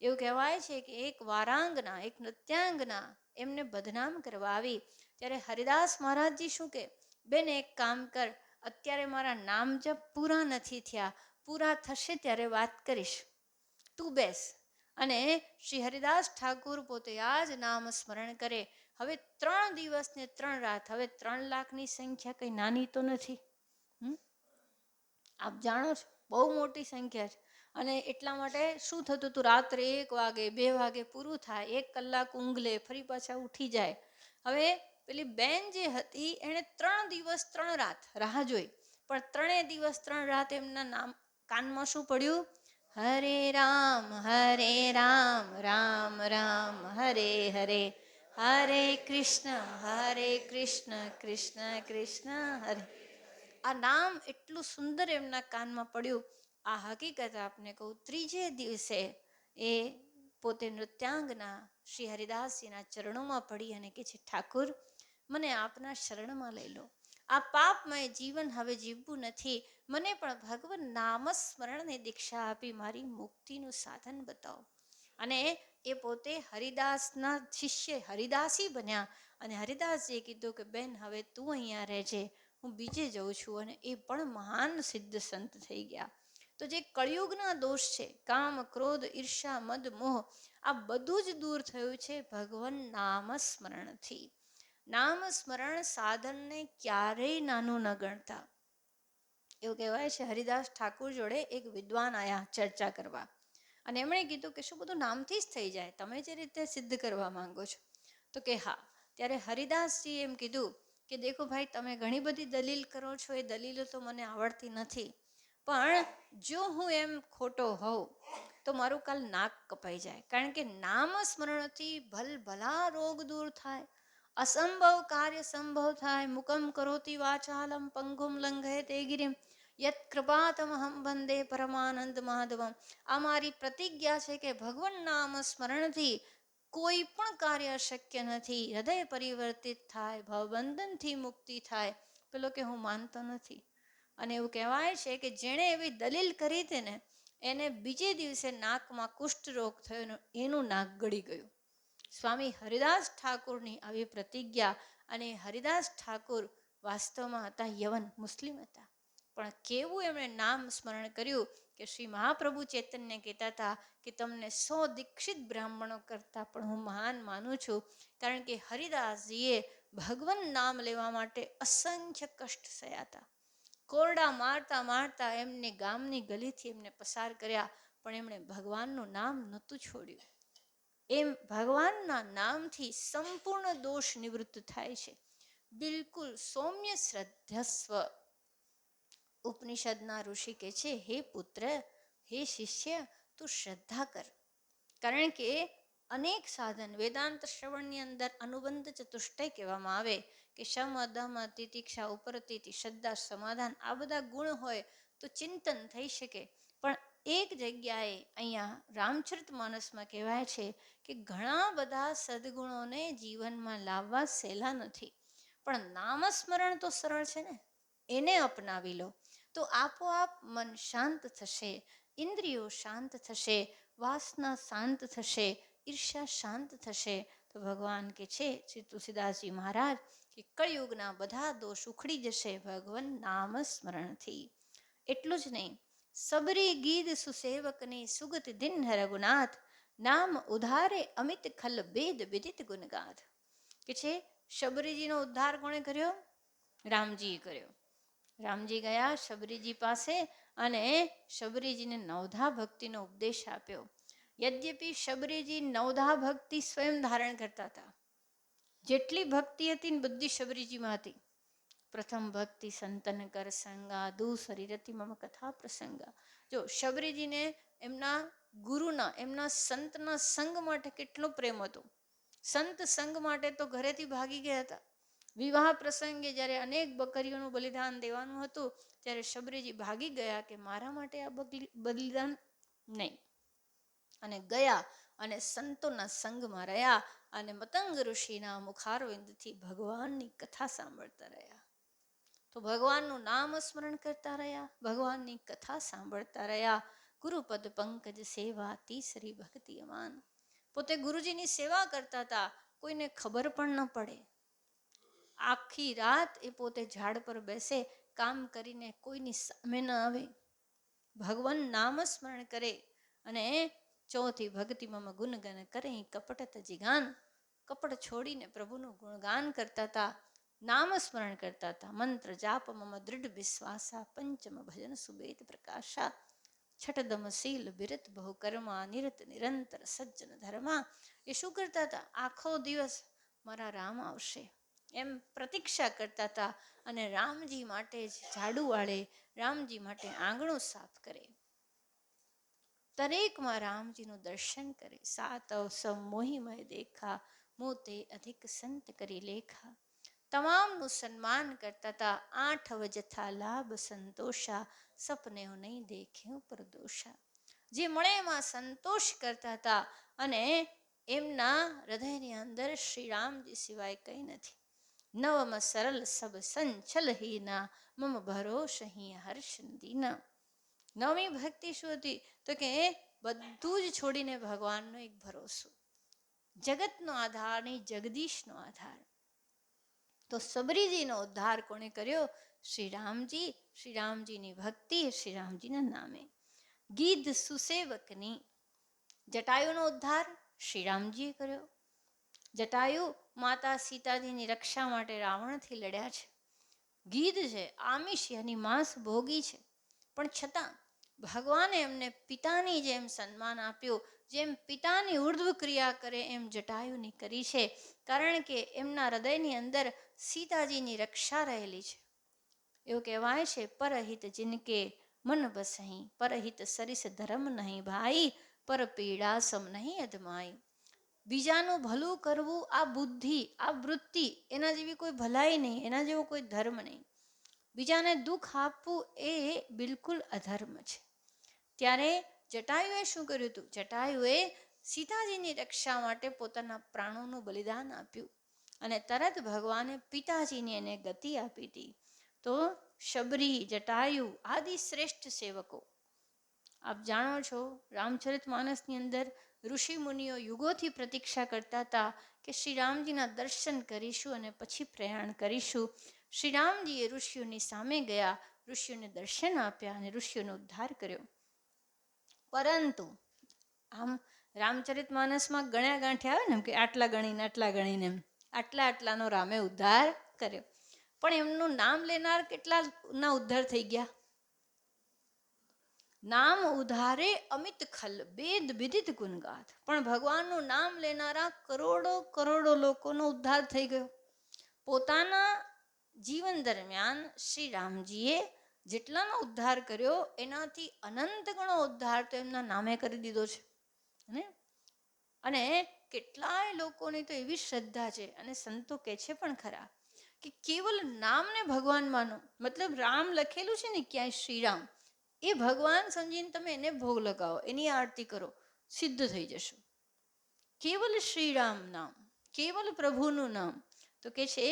એવું કહેવાય છે કે એક વારાંગના, એક નૃત્યાંગના એમને બદનામ કરવા આવી. ત્યારે હરિદાસ મહારાજજી શું કે, બેન એક કામ કર, અત્યારે મારા નામ જપ પૂરા નથી થયા, પૂરા થશે ત્યારે વાત કરીશ, તું બેસ. અને શ્રી હરિદાસ ઠાકુર પોતે આ જ નામ સ્મરણ કરે. હવે 3 દિવસ ને 3 રાત. હવે 3 લાખની સંખ્યા કઈ નાની તો નથી, આપ જાણો છો બહુ મોટી સંખ્યા છે. અને એટલા માટે શું થતું હતું, રાત્રે 1 વાગે 2 વાગે પૂરું થાય, 1 કલાક ઊંઘ લે, ફરી પાછા ઉઠી જાય. હવે પેલી બેન જે હતી એણે 3 દિવસ 3 રાત રાહ જોઈ, પણ 3 દિવસ 3 રાત એમના નામ કાનમાં શું પડ્યું? હરે રામ રામ રામ હરે હરે, હરે કૃષ્ણ કૃષ્ણ કૃષ્ણ હરે. આ નામ એટલું સુંદર એમના કાનમાં પડ્યું. આ હકીકત આપને કહું, 3જે દિવસે એ પોતે નૃત્યાંગના શ્રી હરિદાસજીના ચરણોમાં પડી અને કે છે, ઠાકુર મને આપના શરણમાં લઈ લો, આ પાપમય જીવન હવે જીવવું નથી, મને પણ ભગવાન નામસ્મરણની દીક્ષા આપી મારી મુક્તિનું સાધન બતાવો. અને એ પોતે હરિદાસના શિષ્ય હરિદાસી બન્યા. અને હરિદાસજીએ કીધું કે બેન હવે તું અહીંયા રહેજે, હું બીજે જઉં છું. અને એ પણ મહાન સિદ્ધ સંત થઈ ગયા. તો જે કળિયુગના દોષ છે, કામ ક્રોધ ઈર્ષા મદ મોહ, આ બધું જ દૂર થયું છે ભગવાન નામ સ્મરણથી. નામ સ્મરણ સાધનને ક્યારેય નાનું ન ગણતા. એવું કહેવાય છે હરિદાસ ઠાકુર જોડે એક વિદ્વાન આયા ચર્ચા કરવા, અને એમણે કીધું કે શું બધું નામથી જ થઈ જાય, તમે જે રીતે સિદ્ધ કરવા માંગો છો? તો કે હા. ત્યારે હરિદાસજી એમ કીધું કે દેખો ભાઈ, તમે ઘણી બધી દલીલ કરો છો, એ દલીલો તો મને આવડતી નથી, પણ જો હું એમ ખોટો હોઉં તો મારું કાલ નાક કપાઈ જાય. કારણ કે નામ સ્મરણથી ભલભલા રોગ દૂર થાય, અસંભવ કાર્ય સંભવ થાય. મુકમ કરોતિ વાચાલમ પંગુમ લંઘયતે ગિરિમ યત કૃપાતમહં વંદે પરમાનંદ માધવમ. આ મારી પ્રતિજ્ઞા છે કે ભગવાન નામ સ્મરણથી કોઈ પણ કાર્ય શક્ય નથી. હૃદય પરિવર્તિત થાય, ભવબંધનથી મુક્તિ થાય. પેલો કે હું માનતો નથી. અને એવું કહેવાય છે કે જેણે એવી દલીલ કરી હતી ને, એને બીજે દિવસે નાકમાં કુષ્ઠ રોગ થયો, એનું નાક ગળી ગયું. સ્વામી હરિદાસ ઠાકુરની આવી પ્રતિજ્ઞા. અને હરિદાસ ઠાકુર વાસ્તવમાં હતા યવન, મુસ્લિમ હતા, પણ કેવું એમણે નામ સ્મરણ કર્યું કે શ્રી મહાપ્રભુ ચૈતન્ય કહેતા હતા કે તમને 100 દીક્ષિત બ્રાહ્મણો કરતાં પણ હું મહાન માનું છું, કારણ કે હરિદાસજીએ ભગવાન નામ લેવા માટે અસંખ્ય કષ્ટ સહ્યા હતા. કોરડા મારતા મારતા એમને ગામની ગલીથી એમને પસાર કર્યા, પણ એમણે ભગવાનનું નામ નહોતું છોડ્યું. એમ ભગવાનના નામથી સંપૂર્ણ દોષ નિવૃત્ત થાય છે. બિલકુલ સૌમ્ય શ્રદ્ધસ્વ. ઉપનિષદના ઋષિ કહે છે, હે પુત્ર, હે શિષ્ય, તું શ્રદ્ધા કર. કારણ કે અનેક સાધન વેદાંત શ્રવણની અંદર અનુબંધ ચતુષ્ટય કહેવામાં આવે કે શમ અદમ તિતિક્ષા ઉપરતિથિ શ્રદ્ધા સમાધાન, આ બધા ગુણ હોય તો ચિંતન થઈ શકે. પણ એક જગ્યાએ અહીંયા રામચરિત માનસમાં કહેવાય છે કે ઘણા બધા સદગુણોને જીવનમાં લાવવા સહેલા નથી, પણ નામસ્મરણ તો સરળ છે ને, એને અપનાવી લો તો આપોઆપ મન શાંત થશે, ઇન્દ્રિયો શાંત થશે, વાસના શાંત થશે, ઈર્ષ્યા શાંત થશે. તો ભગવાન કે છે શ્રી તુલસીદાસજી મહારાજ કે કળિયુગના બધા દોષ ઉખડી જશે ભગવાન નામ સ્મરણથી. એટલું જ નહીં, સબરી ગીધ સુસેવકની સુગત દિન રઘુનાથ, નામ ઉધારે અમિત ખલ બેદ વિદિત ગુણગાથ. કે છે શબરીજીનો ઉદ્ધાર કોણે કર્યો? રામજીએ કર્યો. રામજી ગયા શબરીજી પાસે અને શબરીજીને નવધા ભક્તિનો ઉપદેશ આપ્યો. યદ્યપિ શબરીજી નવધા ભક્તિ સ્વયં ધારણ કરતા હતા, જેટલી ભક્તિ હતી ને બધી શબરીજીમાં હતી. પ્રથમ ભક્તિ સંતન કર સંગા, દૂસરી રતિ મમ કથા પ્રસંગા. જો શબરીજીને એમના ગુરુના, એમના સંતના સંગ માટે કેટલો પ્રેમ હતો. સંત સંગ માટે તો ઘરેથી ભાગી ગયા હતા. વિવાહ પ્રસંગે જ્યારે અનેક બકરીઓનું બલિદાન દેવાનું હતું ત્યારે શબરીજી ભાગી ગયા કે મારા માટે આ બલિદાન નહીં, અને ગયા અને સંતોના સંગમાં રહ્યા અને મતંગ ઋષિના મુખારવિંદથી ભગવાનની કથા સાંભળતા રહ્યા. તો ભગવાનનું નામ સ્મરણ કરતા રહ્યા, ભગવાનની કથા સાંભળતા રહ્યા. ગુરુપદ પંકજ સેવા તીસરી ભક્તિ અમાન. પોતે ગુરુજીની સેવા કરતા હતા, કોઈને ખબર પણ ન પડે. આખી રાત એ પોતે ઝાડ પર બેસે, કામ કરીને કોઈની સામે ન આવે, ભગવાન નામ સ્મરણ કરે. અને ચોથી ભક્તિ મમ ગુણગન કરે કપટત જીગાન. કપટ છોડીને પ્રભુનું ગુણગાન કરતા હતા, નામ સ્મરણ કરતા હતા. મંત્ર જાપ મમ દૃઢ વિશ્વાસા, પંચમ ભજન સુબેદ પ્રકાશા. છઠદમ શીલ બિરત બહુ કર્મા, નિરત નિરંતર સજ્જન ધર્મા. એ શું કરતા હતા? આખો દિવસ મારા રામ આવશે એમ પ્રતીક્ષા કરતા હતા, અને રામજી માટે જ ઝાડુ વાળે, રામજી માટે આંગણું સાફ કરે, દરેકમાં રામજીનું દર્શન કરે. સાત અવસમ મોહિમય દેખા, મોતે અધિક સંત કરી લેખા. તમામનું સન્માન કરતા હતા. 8 અવજથા લાભ સંતોષા, સપને નહીં દેખ્યું પરદોષા. જે મળે એમાં સંતોષ કરતા હતા, અને એમના હૃદયની અંદર શ્રી રામજી સિવાય કંઈ નથી. નવમ સરલ સબ સંચલ હીના, મમ ભરોસ અહીં હર્ષ દીના. નવમી ભક્તિ શું હતી? તો કે બધું જ છોડીને ભગવાનનો એક ભરોસો, જગતનો આધાર નહીં, જગદીશનો આધાર. તો સબરીજીનો ઉદ્ધાર કોણે કર્યો? શ્રી રામજી. શ્રી રામજીની ભક્તિ, શ્રી રામજીના નામે. ગીધ સુસેવકની, જટાયુનો ઉદ્ધાર શ્રી રામજીએ કર્યો. જટાયુ માતા સીતાજીની રક્ષા માટે રાવણથી લડ્યા છે. ગીધ છે, આમિષ એની માંસ ભોગી છે, પણ છતાં ભગવાને એમને પિતાની જેમ સન્માન આપ્યું. જેમ પિતાની ઉર્ધ્વ ક્રિયા કરે એમ જટાયુની કરી છે, કારણ કે એમના હૃદયની અંદર સીતાજીની રક્ષા રહેલી છે. એવું કહેવાય છે, પરહિત જિનકે મન બસહી, પરહિત સરિસ ધર્મ નહીં ભાઈ, પર પીડા સમ નહીં અધમાઈ. બીજાનું ભલું કરવું આ બુદ્ધિ, આ વૃત્તિ, એના જેવી કોઈ ભલાઈ નહીં, એના જેવો કોઈ ધર્મ નહીં. બીજાને દુઃખ આપવું એ બિલકુલ અધર્મ છે. ત્યારે જટાયુએ શું કર્યું હતું? જટાયુએ સીતાજીની રક્ષા માટે પોતાના પ્રાણોનું બલિદાન આપ્યું, અને તરત ભગવાને પિતાજીની એને ગતિ આપી હતી. તો શબરી, જટાયુ આદિ શ્રેષ્ઠ સેવકો. આપ જાણો છો રામચરિત માનસની અંદર ઋષિ મુનિઓ યુગોથી પ્રતીક્ષા કરતા હતા કે શ્રી રામજીના દર્શન કરીશું અને પછી પ્રયાણ કરીશું. શ્રી રામજીએ ઋષિઓની સામે ગયા, ઋષિઓને દર્શન આપ્યા અને ઋષિઓનો ઉદ્ધાર કર્યો. પરંતુ આમ રામચરિત માનસમાં ગણ્યા ગાંઠ્યા આવે ને કે આટલા ગણીને આટલા આટલાનો રામે ઉદ્ધાર કર્યો. પણ એમનું નામ લેનાર કેટલાના ઉદ્ધાર થઈ ગયા? નામ ઉધારે અમિત ખલ વેદ વિદિત ગુણગાથ. પણ ભગવાનનું નામ લેનારા કરોડો લોકોનો ઉદ્ધાર થઈ ગયો. પોતાના જીવન દરમિયાન શ્રી રામજીએ જેટલાનો ઉદ્ધાર કર્યો એનાથી અનંત ગણો ઉદ્ધાર તો એમના નામે કરી દીધો છે ને. અને કેટલાય લોકોની તો એવી શ્રદ્ધા છે અને સંતો કહે છે પણ ખરા કે કેવલ નામને ભગવાન માનો, મતલબ રામ લખેલું છે ને ક્યાંય શ્રીરામ, એ ભગવાન સમજીને તમે એને ભોગ લગાવો, એની આરતી કરો, સિદ્ધ થઈ જશો. કેવલ શ્રીરામ નામ, કેવલ પ્રભુનું નામ. તો કે છે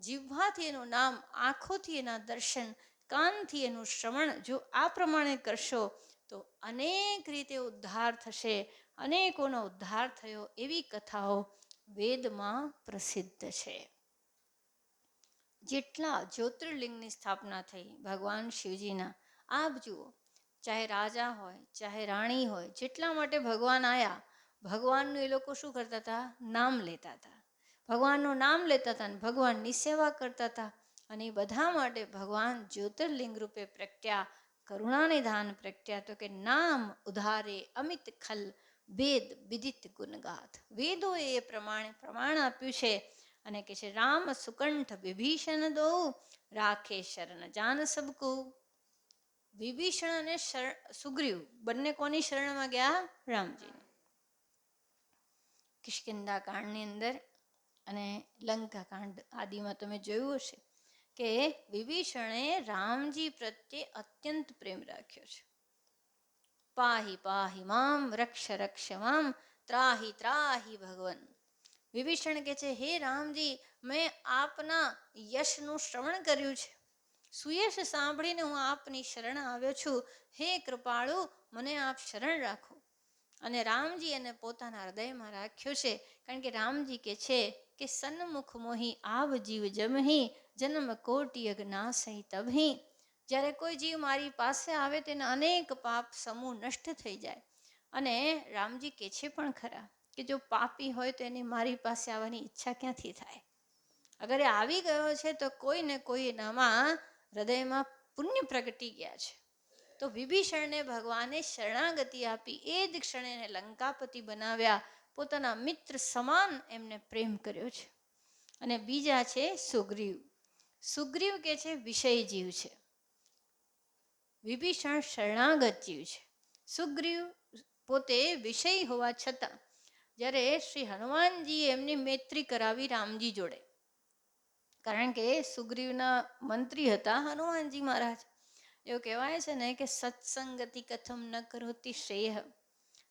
જીહ્વાથી એનું નામ, આંખોથી એના દર્શન, કાનથી એનું શ્રવણ જો આ પ્રમાણે કરશો તો અનેક રીતે ઉદ્ધાર થશે. અનેકોનો ઉદ્ધાર થયો એવી કથાઓ વેદમાં પ્રસિદ્ધ છે. જેટલા જ્યોતિર્લિંગની સ્થાપના થઈ ભગવાન શિવજીના, આપ જુઓ, ચાહે રાજા હોય ચાહે રાણી હોય, જેટલા માટે ભગવાન આવ્યા, ભગવાનનું એ લોકો શું કરતા હતા? નામ લેતા હતા. ભગવાનનું નામ લેતા હતા અને ભગવાનની સેવા કરતા હતા. અને એ બધા માટે ભગવાન જ્યોતિર્લિંગ રૂપે પ્રગટ્યા, કરુણાનિધાન પ્રગટ્યા. તો કે નામ ઉધારે અમિત ખલ વેદ વિદિત ગુણગાથ. વેદોએ એ પ્રમાણ આપ્યું છે. અને કે છે રામ સુકંઠ વિભીષણ દો રાખે શરણ જાન સબકુ. વિભીષણ અને સુગ્રીવ બંને કોની શરણમાં ગયા? રામજી. કિષ્કિંધા કાંડની અંદર અને લંકા કાંડ આદિમાં તમે જોયું હશે કે વિભીષણે રામજી પ્રત્યે અત્યંત પ્રેમ રાખ્યો છે. પાહી પાહી મામ રક્ષ રક્ષ મામ ત્રાહી ત્રાહી ભગવન. વિભીષણ કે છે હે રામજી, મેં આપના યશનું શ્રવણ કર્યું છે, સુયશ સાંભળીને હું આપની શરણ આવ્યો છું. હે કૃપાળુ, મને આપ શરણ રાખો. અને રામજી એને પોતાના હૃદયમાં રાખ્યો છે. કારણ કે રામજી કે છે કે સન્મુખ મોહી આવ જીવ જમહી જન્મ કોટિ અજ્ઞાસહી તબહી. જ્યારે કોઈ જીવ મારી પાસે આવે તેના અનેક પાપ સમૂહ નષ્ટ થઈ જાય. અને રામજી કે છે પણ ખરા કે જો પાપી હોય તો એની મારી પાસે આવવાની ઈચ્છા ક્યાંથી થાય? અગર એ આવી ગયો છે તો કોઈ ને કોઈ એનામાં હૃદયમાં પુણ્ય પ્રગટી ગયા છે. તો વિભીષણને ભગવાને શરણાગતિ આપી, એ જ ક્ષણે એને લંકાપતિ બનાવ્યા, પોતાના મિત્ર સમાન એમને પ્રેમ કર્યો છે. અને બીજા છે સુગ્રીવ. સુગ્રીવ કે છે વિષય જીવ છે, વિભીષણ શરણાગત જીવ છે. સુગ્રીવ પોતે વિષય હોવા છતાં જ્યારે શ્રી હનુમાનજીએ એમની મૈત્રી કરાવી રામજી જોડે, કારણ કે સુગ્રીવના મંત્રી હતા હનુમાનજી મહારાજ. એવું કહેવાય છે ને કે સત્સંગતિ કથમ ન કરોતી શ્રેય.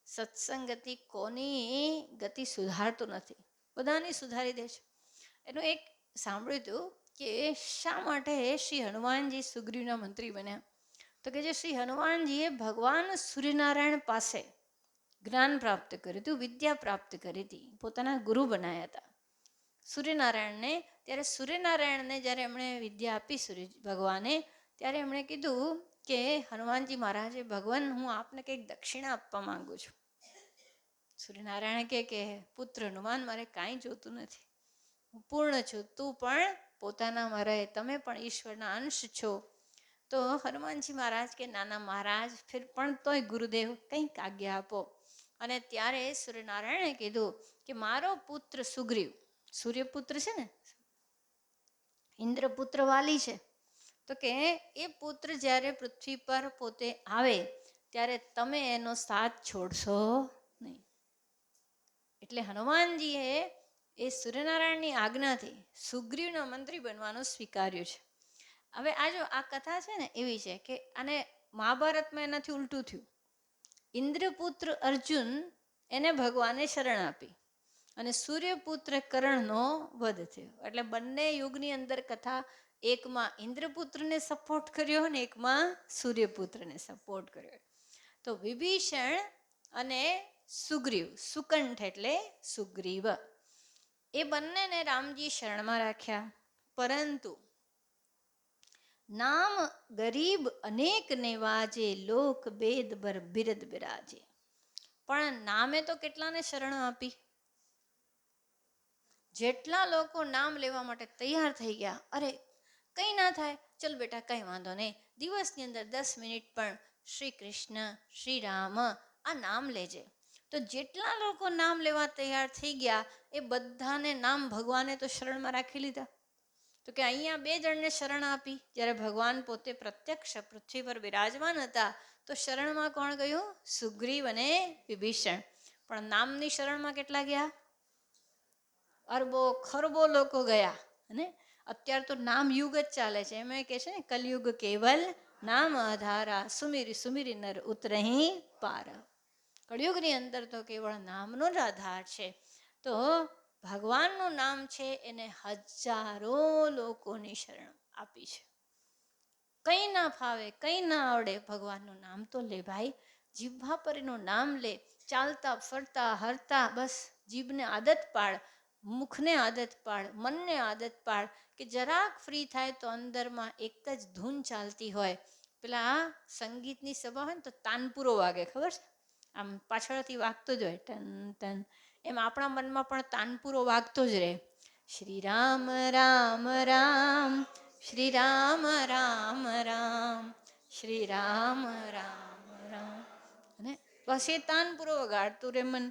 સત્સંગતિ કોની ગતિ સુધારતો નથી, બધાની સુધારી દે છે. એનું એક સાંભળ્યું હતું કે શા માટે શ્રી હનુમાનજી સુગ્રીવના મંત્રી બન્યા. તો કે જે શ્રી હનુમાનજીએ ભગવાન સૂર્યનારાયણ પાસે જ્ઞાન પ્રાપ્ત કર્યું હતું, વિદ્યા પ્રાપ્ત કરી હતી, પોતાના ગુરુ બનાવ્યા હતા સૂર્યનારાયણને. ત્યારે સૂર્યનારાયણને જ્યારે એમણે વિદ્યા આપી સૂર્ય ભગવાને, ત્યારે એમણે કીધું કે હનુમાનજી મહારાજે, ભગવાન હું આપને કંઈક દક્ષિણા આપવા માંગુ છું. સૂર્યનારાયણ કે પુત્ર હનુમાન, મારે કાંઈ જોતું નથી, હું પૂર્ણ છું, તું પણ પોતાનામાં રહે, તમે પણ ઈશ્વરના અંશ છો. તો હનુમાનજી મહારાજ કે નાના મહારાજ ફિર પણ તોય ગુરુદેવ કંઈક આજ્ઞા આપો. અને ત્યારે સૂર્યનારાયણે કીધું કે મારો પુત્ર સુગ્રીવ, સૂર્યપુત્ર છે ને, ઇન્દ્રપુત્ર વાલી છે, તો કે એ પુત્ર જ્યારે પૃથ્વી પર પોતે આવે ત્યારે તમે એનો સાથ છોડશો નહીં. એટલે હનુમાનજીએ એ સૂર્યનારાયણની આજ્ઞાથી સુગ્રીવના મંત્રી બનવાનું સ્વીકાર્યું છે. હવે આ કથા છે ને એવી છે કે, અને મહાભારતમાં એનાથી ઉલટું થયું. ઇન્દ્રપુત્ર અર્જુન એને ભગવાને શરણ આપી અને સૂર્યપુત્ર કર્ણનો વધ થયો. એટલે બંને યુગની અંદર કથા, એકમાં ઇન્દ્રપુત્રને સપોર્ટ કર્યો અને એકમાં સૂર્યપુત્રને સપોર્ટ કર્યો. તો વિભીષણ અને સુગ્રીવ. સુકંઠ એટલે સુગ્રીવ. એ બંનેને રામજી શરણમાં રાખ્યા. પરંતુ નામ ગરીબ અનેક ને વાજે, લોક બેદ બર બિરદ બિરાજે. પણ નામે તો કેટલાને શરણ આપી. જેટલા લોકો નામ લેવા માટે તૈયાર થઈ ગયા, અરે કંઈ ના થાય, ચલ બેટા કંઈ વાંધો નહીં, દિવસની અંદર 10 મિનિટ પણ શ્રી કૃષ્ણ શ્રી રામ આ નામ લેજે. તો જેટલા લોકો નામ લેવા તૈયાર થઈ ગયા એ બધાને નામ ભગવાને તો શરણમાં રાખી લીધા. તો કે અહીંયા 2 જણને શરણ આપી. જ્યારે ભગવાન પોતે પ્રત્યક્ષ પૃથ્વી પર બિરાજમાન હતા તો શરણમાં કોણ ગયું? સુગ્રીવ અને વિભીષણ. પણ નામની શરણમાં કેટલા ગયા? અરબો ખરબો લોકો ગયા. અને અત્યારે તો નામ યુગ જ ચાલે છે. એમ કહે છે ને, કલયુગ કેવલ નામ આધારા, સુમિરી સુમિરી નર ઉતરહી પાર. કળિયુગની અંદર તો કેવળ નામનો જ આધાર છે. તો ભગવાનનું નામ છે એને હજારો લોકોની શરણ આપી છે. કંઈ ના ફાવે, કંઈ ના આવડે, ભગવાનનું નામ તો લે ભાઈ. જીભા પર એનું નામ લે. ચાલતા ફરતા હરતા બસ જીભને આદત પાડ, મુખને આદત પાડ, મનને આદત પાડ કે જરાક ફ્રી થાય તો અંદરમાં એક જ ધૂન ચાલતી હોય. પેલા સંગીતની સભા હોય ને તો તાનપુરો વાગે, ખબર છે? આમ પાછળથી વાગતો જ હોય ટન ટન. એમ આપણા મનમાં પણ તાનપુરો વાગતો જ રહે. શ્રી રામ રામ રામ, શ્રી રામ રામ રામ, શ્રી રામ રામ રામ. અને બસ એ તાનપુરો વગાડતું રે મન.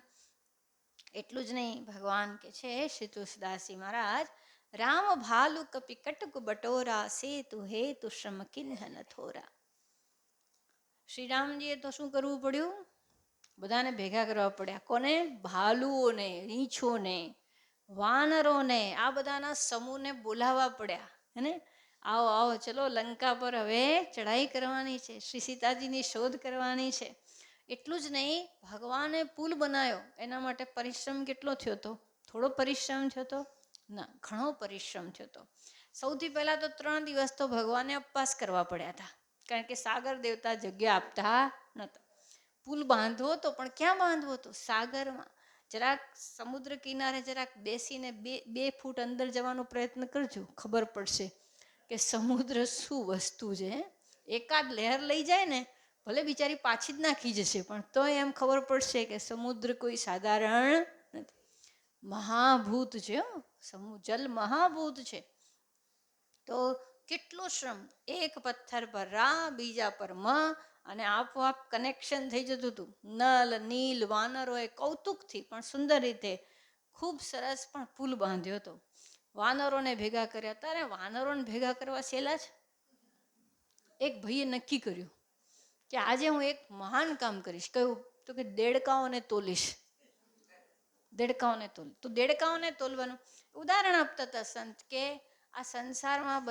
એટલું જ નહીં, ભગવાન કે છે શ્રી તુલસીદાસજી મહારાજ, રામ ભાલુ કપી કટક બટોરા, સેતુ હેતુ શ્રમ કિન્હન થોરા. શ્રી રામજીએ તો શું કરવું પડ્યું? બધાને ભેગા કરવા પડ્યા. કોને? ભાલુઓને, રીંછોને, વાનરોને, આ બધાના સમૂહને બોલાવવા પડ્યા. હે, આવો આવો, ચલો લંકા પર હવે ચઢાઈ કરવાની છે, શ્રી સીતાજીની શોધ કરવાની છે. એટલું જ નહીં, ભગવાને પુલ બનાવ્યો. એના માટે પરિશ્રમ કેટલો થયો હતો? થોડો પરિશ્રમ થયો હતો? ના, ઘણો પરિશ્રમ થયો હતો. સૌથી પહેલાં તો 3 દિવસ તો ભગવાને ઉપવાસ કરવા પડ્યા હતા. કારણ કે સાગર દેવતા જગ્યા આપતા નહોતા. પુલ બાંધવો હતો, પણ ક્યાં બાંધવો હતો? સાગરમાં. જરાક સમુદ્ર કિનારે જરાક બેસીને 2 ફૂટ અંદર જવાનો પ્રયત્ન કરજો, ખબર પડશે કે સમુદ્ર શું વસ્તુ છે. એકાદ લહેર લઈ જાય ને, ભલે બિચારી પાછી જ નાખી જશે, પણ તો એમ ખબર પડશે કે સમુદ્ર કોઈ સાધારણ નથી. મહાભૂત છે. જલ મહાભૂત છે. તો કેટલો શ્રમ! એક પથ્થર પર રા, બીજા પર મ, અને આપોઆપ કનેક્શન થઈ જતું હતું. નલ નીલ વાનરોએ કૌતુકથી પણ સુંદર રીતે ખૂબ સરસ પણ પુલ બાંધ્યો હતો. વાનરોને ભેગા કર્યા. તારે વાનરોને ભેગા કરવા સહેલા છે? એક ભાઈએ નક્કી કર્યું કે આજે હું એક મહાન કામ કરીશ. કયું? તો કે દેડકાઓને તોલીશ. દેડકાઓને તોલ. તો દેડકાઓને તોલવાનું ઉદાહરણ આપતા હતા સંત કે આ સંસારમાં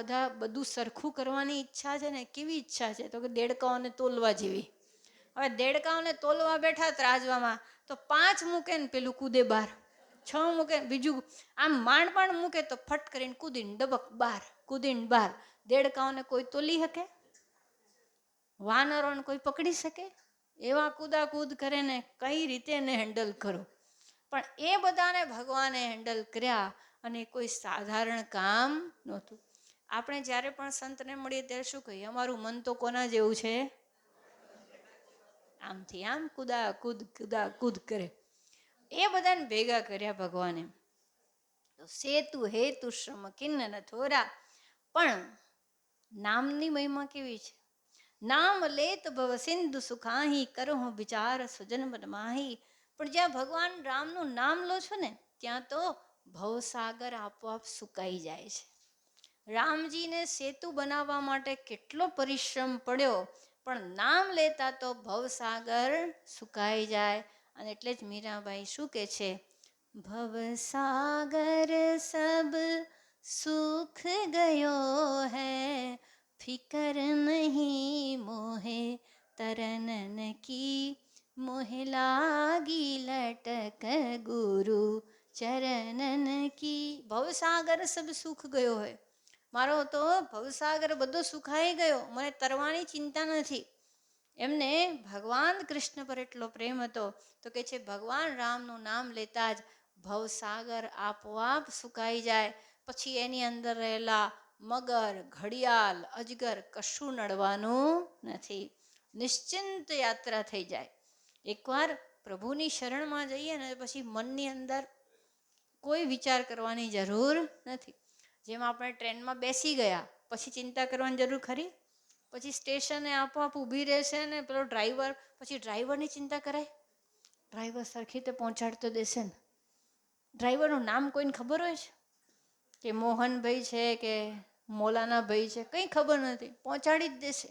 બધું સરખું કરવાની ઈચ્છા છે ને. કેવી ઈચ્છા છે? તો કે દેડકાઓને તોલવા જેવી. હવે દેડકાઓને તોલવા બેઠા ત્રાજવામાં તો 5 મૂકે ને પેલું કૂદે બહાર, 6 મૂકે બીજું, આમ માંડ માંડ મૂકે તો ફટ કરીને કૂદીને ડબક બહાર, કૂદીને બહાર. દેડકાઓને કોઈ તોલી શકે? વાનરોને કોઈ પકડી શકે? એવા કૂદાકૂદ કરે ને કઈ રીતે એને હેન્ડલ કરો. પણ એ બધાને ભગવાને હેન્ડલ કર્યા, અને કોઈ સાધારણ કામ નહોતું. આપણે જ્યારે પણ સંતને મળીએ ત્યારે શું કહીએ? અમારું મન તો કોના જેવું છે? આમથી આમ કૂદ કરે. એ બધાને ભેગા કર્યા ભગવાને. તો સેતુ હેતુ શ્રમ કિન્નન થોરા. પણ નામની મહિમા કેવી છે? નામ લેત ભવ સિંધુ સુખાહી, કરો વિચાર સુજન મન માહી. પણ જ્યાં ભગવાન રામનું નામ લો છો ને, ત્યાં તો ભવસાગર આપોઆપ સુકાઈ જાય છે. રામજીને સેતુ બનાવવા માટે કેટલો પરિશ્રમ પડ્યો, પણ નામ લેતા તો ભવસાગર સુકાઈ જાય. અને એટલે જ મીરાબાઈ શું કહે છે? ભવસાગર સબ સુખ ગયો હૈ, ફિકર નહીં મોહે તરનન કી, મોહે લાગી લટક ગુરુ ચરનન કી. ભવસાગર સબ સુખ ગયો હોય. મારો તો ભવસાગર બધો સુખાઈ ગયો, મને તરવાની ચિંતા નથી. એમને ભગવાન કૃષ્ણ પર એટલો પ્રેમ હતો તો કે છે ભગવાન રામનું નામ લેતા જ ભવસાગર આપોઆપ સુકાઈ જાય, પછી એની અંદર રહેલા મગર, ઘડિયાળ, અજગર કશું નડવાનું નથી, નિશ્ચિંત યાત્રા થઈ જાય. એકવાર પ્રભુની શરણમાં જઈએ ને પછી મનની અંદર કોઈ વિચાર કરવાની જરૂર નથી. જેમ આપણે ટ્રેનમાં બેસી ગયા પછી ચિંતા કરવાની જરૂર ખરી? પછી સ્ટેશને આપોઆપ ઊભી રહેશે ને પેલો ડ્રાઈવર, પછી ડ્રાઈવરની ચિંતા કરાય? ડ્રાઈવર સરખી રીતે પહોંચાડતો દેશે ને? ડ્રાઈવરનું નામ કોઈને ખબર હોય છે કે મોહનભાઈ છે કે મોલાના ભાઈ છે? કંઈ ખબર નથી, પહોંચાડી જ દેશે.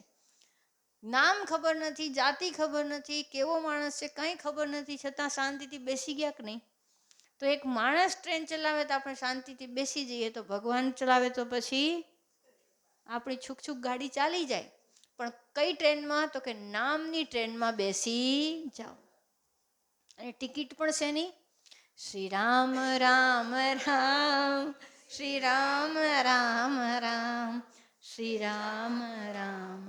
નામ ખબર નથી, જાતિ ખબર નથી, કેવો માણસ છે કંઈ ખબર નથી, છતાં શાંતિથી બેસી ગયા કે નહીં? તો એક માણસ ટ્રેન ચલાવે તો આપણે શાંતિથી બેસી જઈએ, તો ભગવાન ચલાવે તો પછી આપણી છૂક છૂક ગાડી ચાલી જાય. પણ કઈ ટ્રેનમાં? તો કે નામની ટ્રેનમાં બેસી જાઓ. અને ટિકિટ પણ શેની? શ્રી રામ રામ રામ, શ્રી રામ રામ રામ, શ્રી રામ રામ.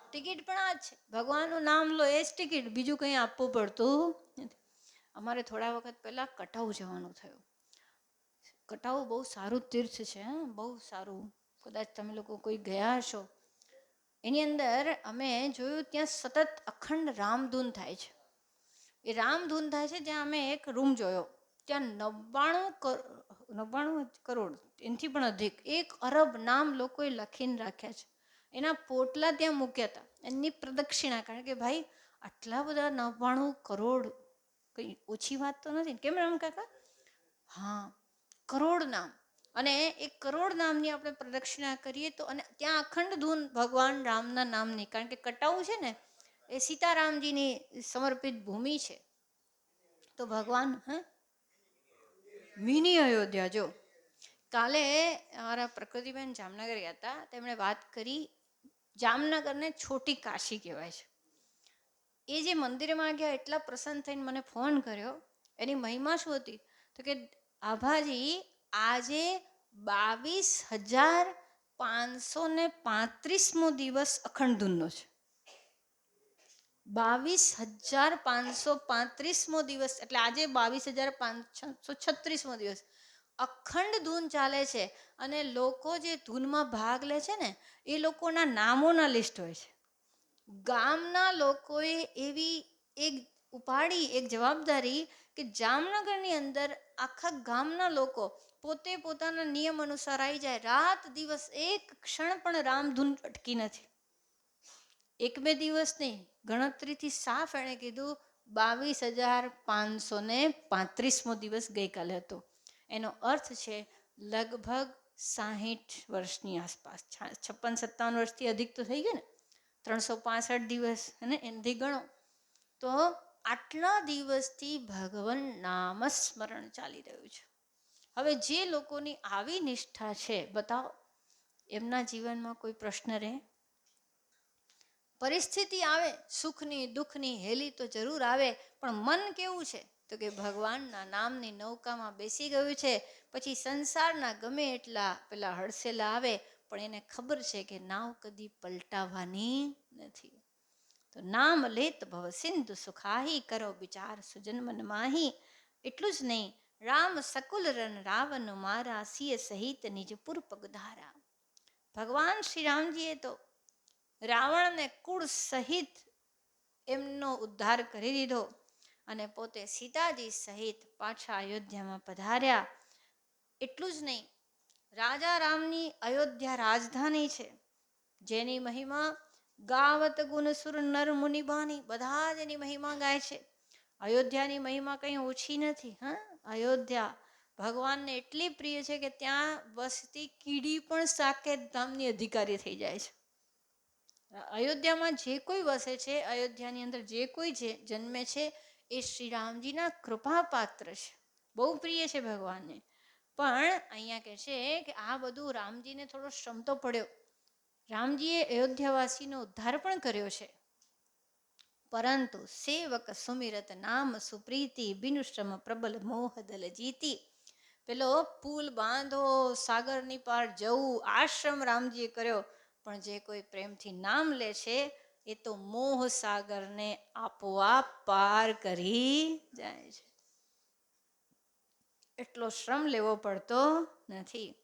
ટિકિટ પણ આ જ છે, ભગવાનનું નામ લો એ જ ટિકિટ, બીજું કંઈ આપવું પડતું નથી. અમારે થોડા વખત પહેલાં કટાઉ જવાનું થયું. કટાઉ બહુ સારું તીર્થ છે, બહુ સારું. કદાચ તમે લોકો કોઈ ગયા હશો. એની અંદર અમે જોયું ત્યાં સતત અખંડ રામધૂન થાય છે. એ રામધૂન થાય છે ત્યાં અમે એક રૂમ જોયો, ત્યાં 99 કરોડ એનાથી પણ અધિક 1 અરબ નામ લોકોએ લખીને રાખ્યા છે. એના પોટલા ત્યાં મૂક્યા હતા, એની પ્રદક્ષિણા. કારણ કે ભાઈ આટલા બધા 99 કરોડ કંઈ ઓછી વાત તો નથી. કેમ રામ કાકા? હા, કરોડ નામ. અને એ કરોડ નામની આપણે પ્રદક્ષિણા કરીએ તો, અને ત્યાં અખંડ ધૂન ભગવાન રામના નામની. કારણ કે કટાઉ છે ને એ સીતારામજીની સમર્પિત ભૂમિ છે. તો ભગવાન મિની અયોધ્યા. જો કાલે અમારા પ્રકૃતિબેન જામનગર ગયા હતા, તેમણે વાત કરી જામનગરને છોટી કાશી કહેવાય છે. એ જે મંદિરમાં ગયા એટલા પ્રસન્ન થઈને મને ફોન કર્યો. એની મહિમા શું હતી? તો કે આભાજી આજે 22,535મો દિવસ અખંડ ધૂનનો છે. 22,535મો દિવસ, એટલે આજે 22,536મો દિવસ અખંડ ધૂન ચાલે છે. અને લોકો જે ધૂનમાં ભાગ લે છે ને એ લોકોના નામોના લિસ્ટ હોય છે. ગામના લોકોએ એવી એક ઉપાડી એક જવાબદારી કે જામનગરની અંદર આખા ગામના લોકો પોતે પોતાના નિયમ અનુસાર આવી જાય. રાત દિવસ એક ક્ષણ પણ રામધૂન અટકી નથી. 1-2 દિવસ નહીં, ગણતરીથી સાફ એણે કીધું 22,535મો દિવસ ગઈકાલે હતો. એનો અર્થ છે લગભગ 60 વર્ષની આસપાસ, 56-57 વર્ષથી અધિક તો થઈ ગયા ને, 365 દિવસ અને એનાથી ગણો તો આટલા દિવસથી ભગવાન નામ સ્મરણ ચાલી રહ્યું છે. હવે જે લોકોની આવી નિષ્ઠા છે, બતાવો એમના જીવનમાં કોઈ પ્રશ્ન રહે? પરિસ્થિતિ આવે સુખની દુઃખની હેલી તો જરૂર આવે, પણ મન કેવું છે? તો કે ભગવાનના નામની નૌકામાં બેસી ગયું છે. પછી સંસારના ગમે એટલા પેલા હડસેલા આવે પણ એને ખબર છે કે નાવ કદી પલટાવાની નથી. તો નામ લેત ભવ સિંધુ સુખાહી, કરો વિચાર સુજન મન માહી. એટલું જ નહીં, રામ સકુલ રન રાવણ મારા, સિય સહિત નિજપુર પગધારા. ભગવાન શ્રી રામજીએ તો રાવણને કુળ સહિત એમનો ઉદ્ધાર કરી દીધો અને પોતે સીતાજી સહિત પાછા અયોધ્યામાં પધાર્યા. એટલું જ નહીં, રાજા રામની અયોધ્યા રાજધાની છે, જેની મહિમા ગાવત ગુણ સુર નર મુનિ બાની, બધા જ એની મહિમા ગાય છે. અયોધ્યાની મહિમા કંઈ ઓછી નથી. અયોધ્યા ભગવાનને એટલી પ્રિય છે કે ત્યાં વસતી કીડી પણ સાકેત ધામની અધિકારી થઈ જાય છે. અયોધ્યામાં જે કોઈ વસે છે, અયોધ્યાની અંદર જે કોઈ જન્મે છે એ શ્રી રામજીના કૃપા પાત્ર છે, બહુ પ્રિય છે ભગવાનને. પણ અહીંયા કહે છે કે આ બધું રામજીને થોડો શ્રમ તો પડ્યો. રામજીએ અયોધ્યાવાસીનો ઉદ્ધાર પણ કર્યો છે, પરંતુ સેવક સુમિરત નામ સુપ્રીતિ, બિનુ શ્રમ પ્રબલ મોહ દલ જીતી. પેલો પુલ બાંધો, સાગરની પાર જવું, આશ્રમ રામજીએ કર્યો, પણ જે કોઈ પ્રેમથી નામ લે છે એ તો મોહ સાગરને આપોઆપ પાર કરી જાય છે. એટલો શ્રમ લેવો પડતો નથી.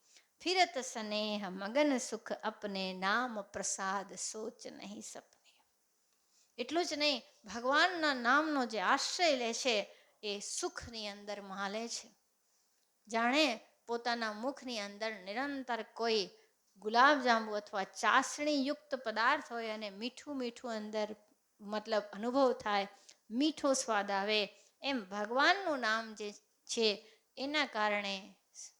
ફિરત સ્નેહ મગન સુખ અપને નામ પ્રસાદ સોચ નહીં સપને. એટલું જ નહીં, ભગવાનના નામનો જે આશ્રય લે છે એ સુખની અંદર માલે છે. જાણે પોતાના મુખની અંદર નિરંતર કોઈ ગુલાબજાંબુ અથવા ચાસણીયુક્ત પદાર્થ હોય અને મીઠું મીઠું અંદર મતલબ અનુભવ થાય, મીઠો સ્વાદ આવે, એમ ભગવાનનું નામ જે છે એના કારણે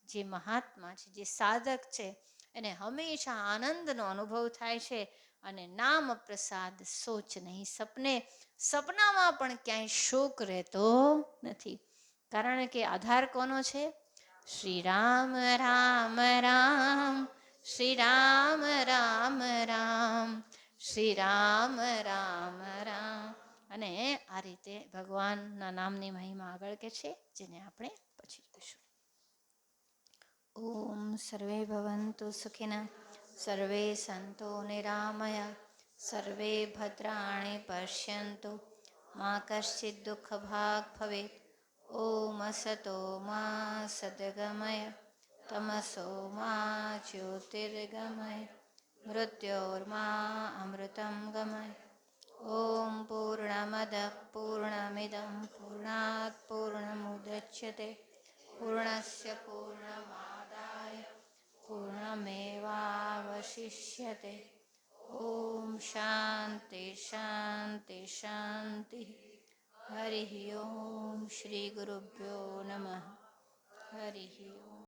જે મહાત્મા છે, જે સાધક છે, એને હંમેશા આનંદનો અનુભવ થાય છે. અને નામ પ્રસાદ સોચ નહીં સપને, સપનામાં પણ ક્યાંય શોક રહેતો નથી. કારણ કે આધાર કોનો છે? શ્રી રામ રામ રામ, શ્રી રામ રામ રામ, શ્રી રામ રામ રામ. અને આ રીતે ભગવાનના નામની મહિમા આગળ કે છે, જેને આપણે પછી જોઈશું. ઓમ સર્વે ભવન્તુ સુખિનઃ, સર્વે સંતો નિરામયા, સર્વે ભદ્રાણિ પશ્યન્તુ, મા કશ્ચિદ દુઃખ ભાગ ભવેત. ઓમ અસતો મા સદ્ગમય, તમસો મા જ્યોતિર્ગમય, મૃત્યોર્મા અમૃતમ ગમય. ઓમ પૂર્ણમદ પૂર્ણમિદં પૂર્ણાત પૂર્ણમુદચ્યતે પૂર્ણસ્ય પૂર્ણમાદાય પૂર્ણમેવાવશિષ્યતે. ઓમ શાંતિ શાંતિ શાંતિ. હરિ ઓમ શ્રી ગુરુભ્યો નમઃ. હરિ ઓમ.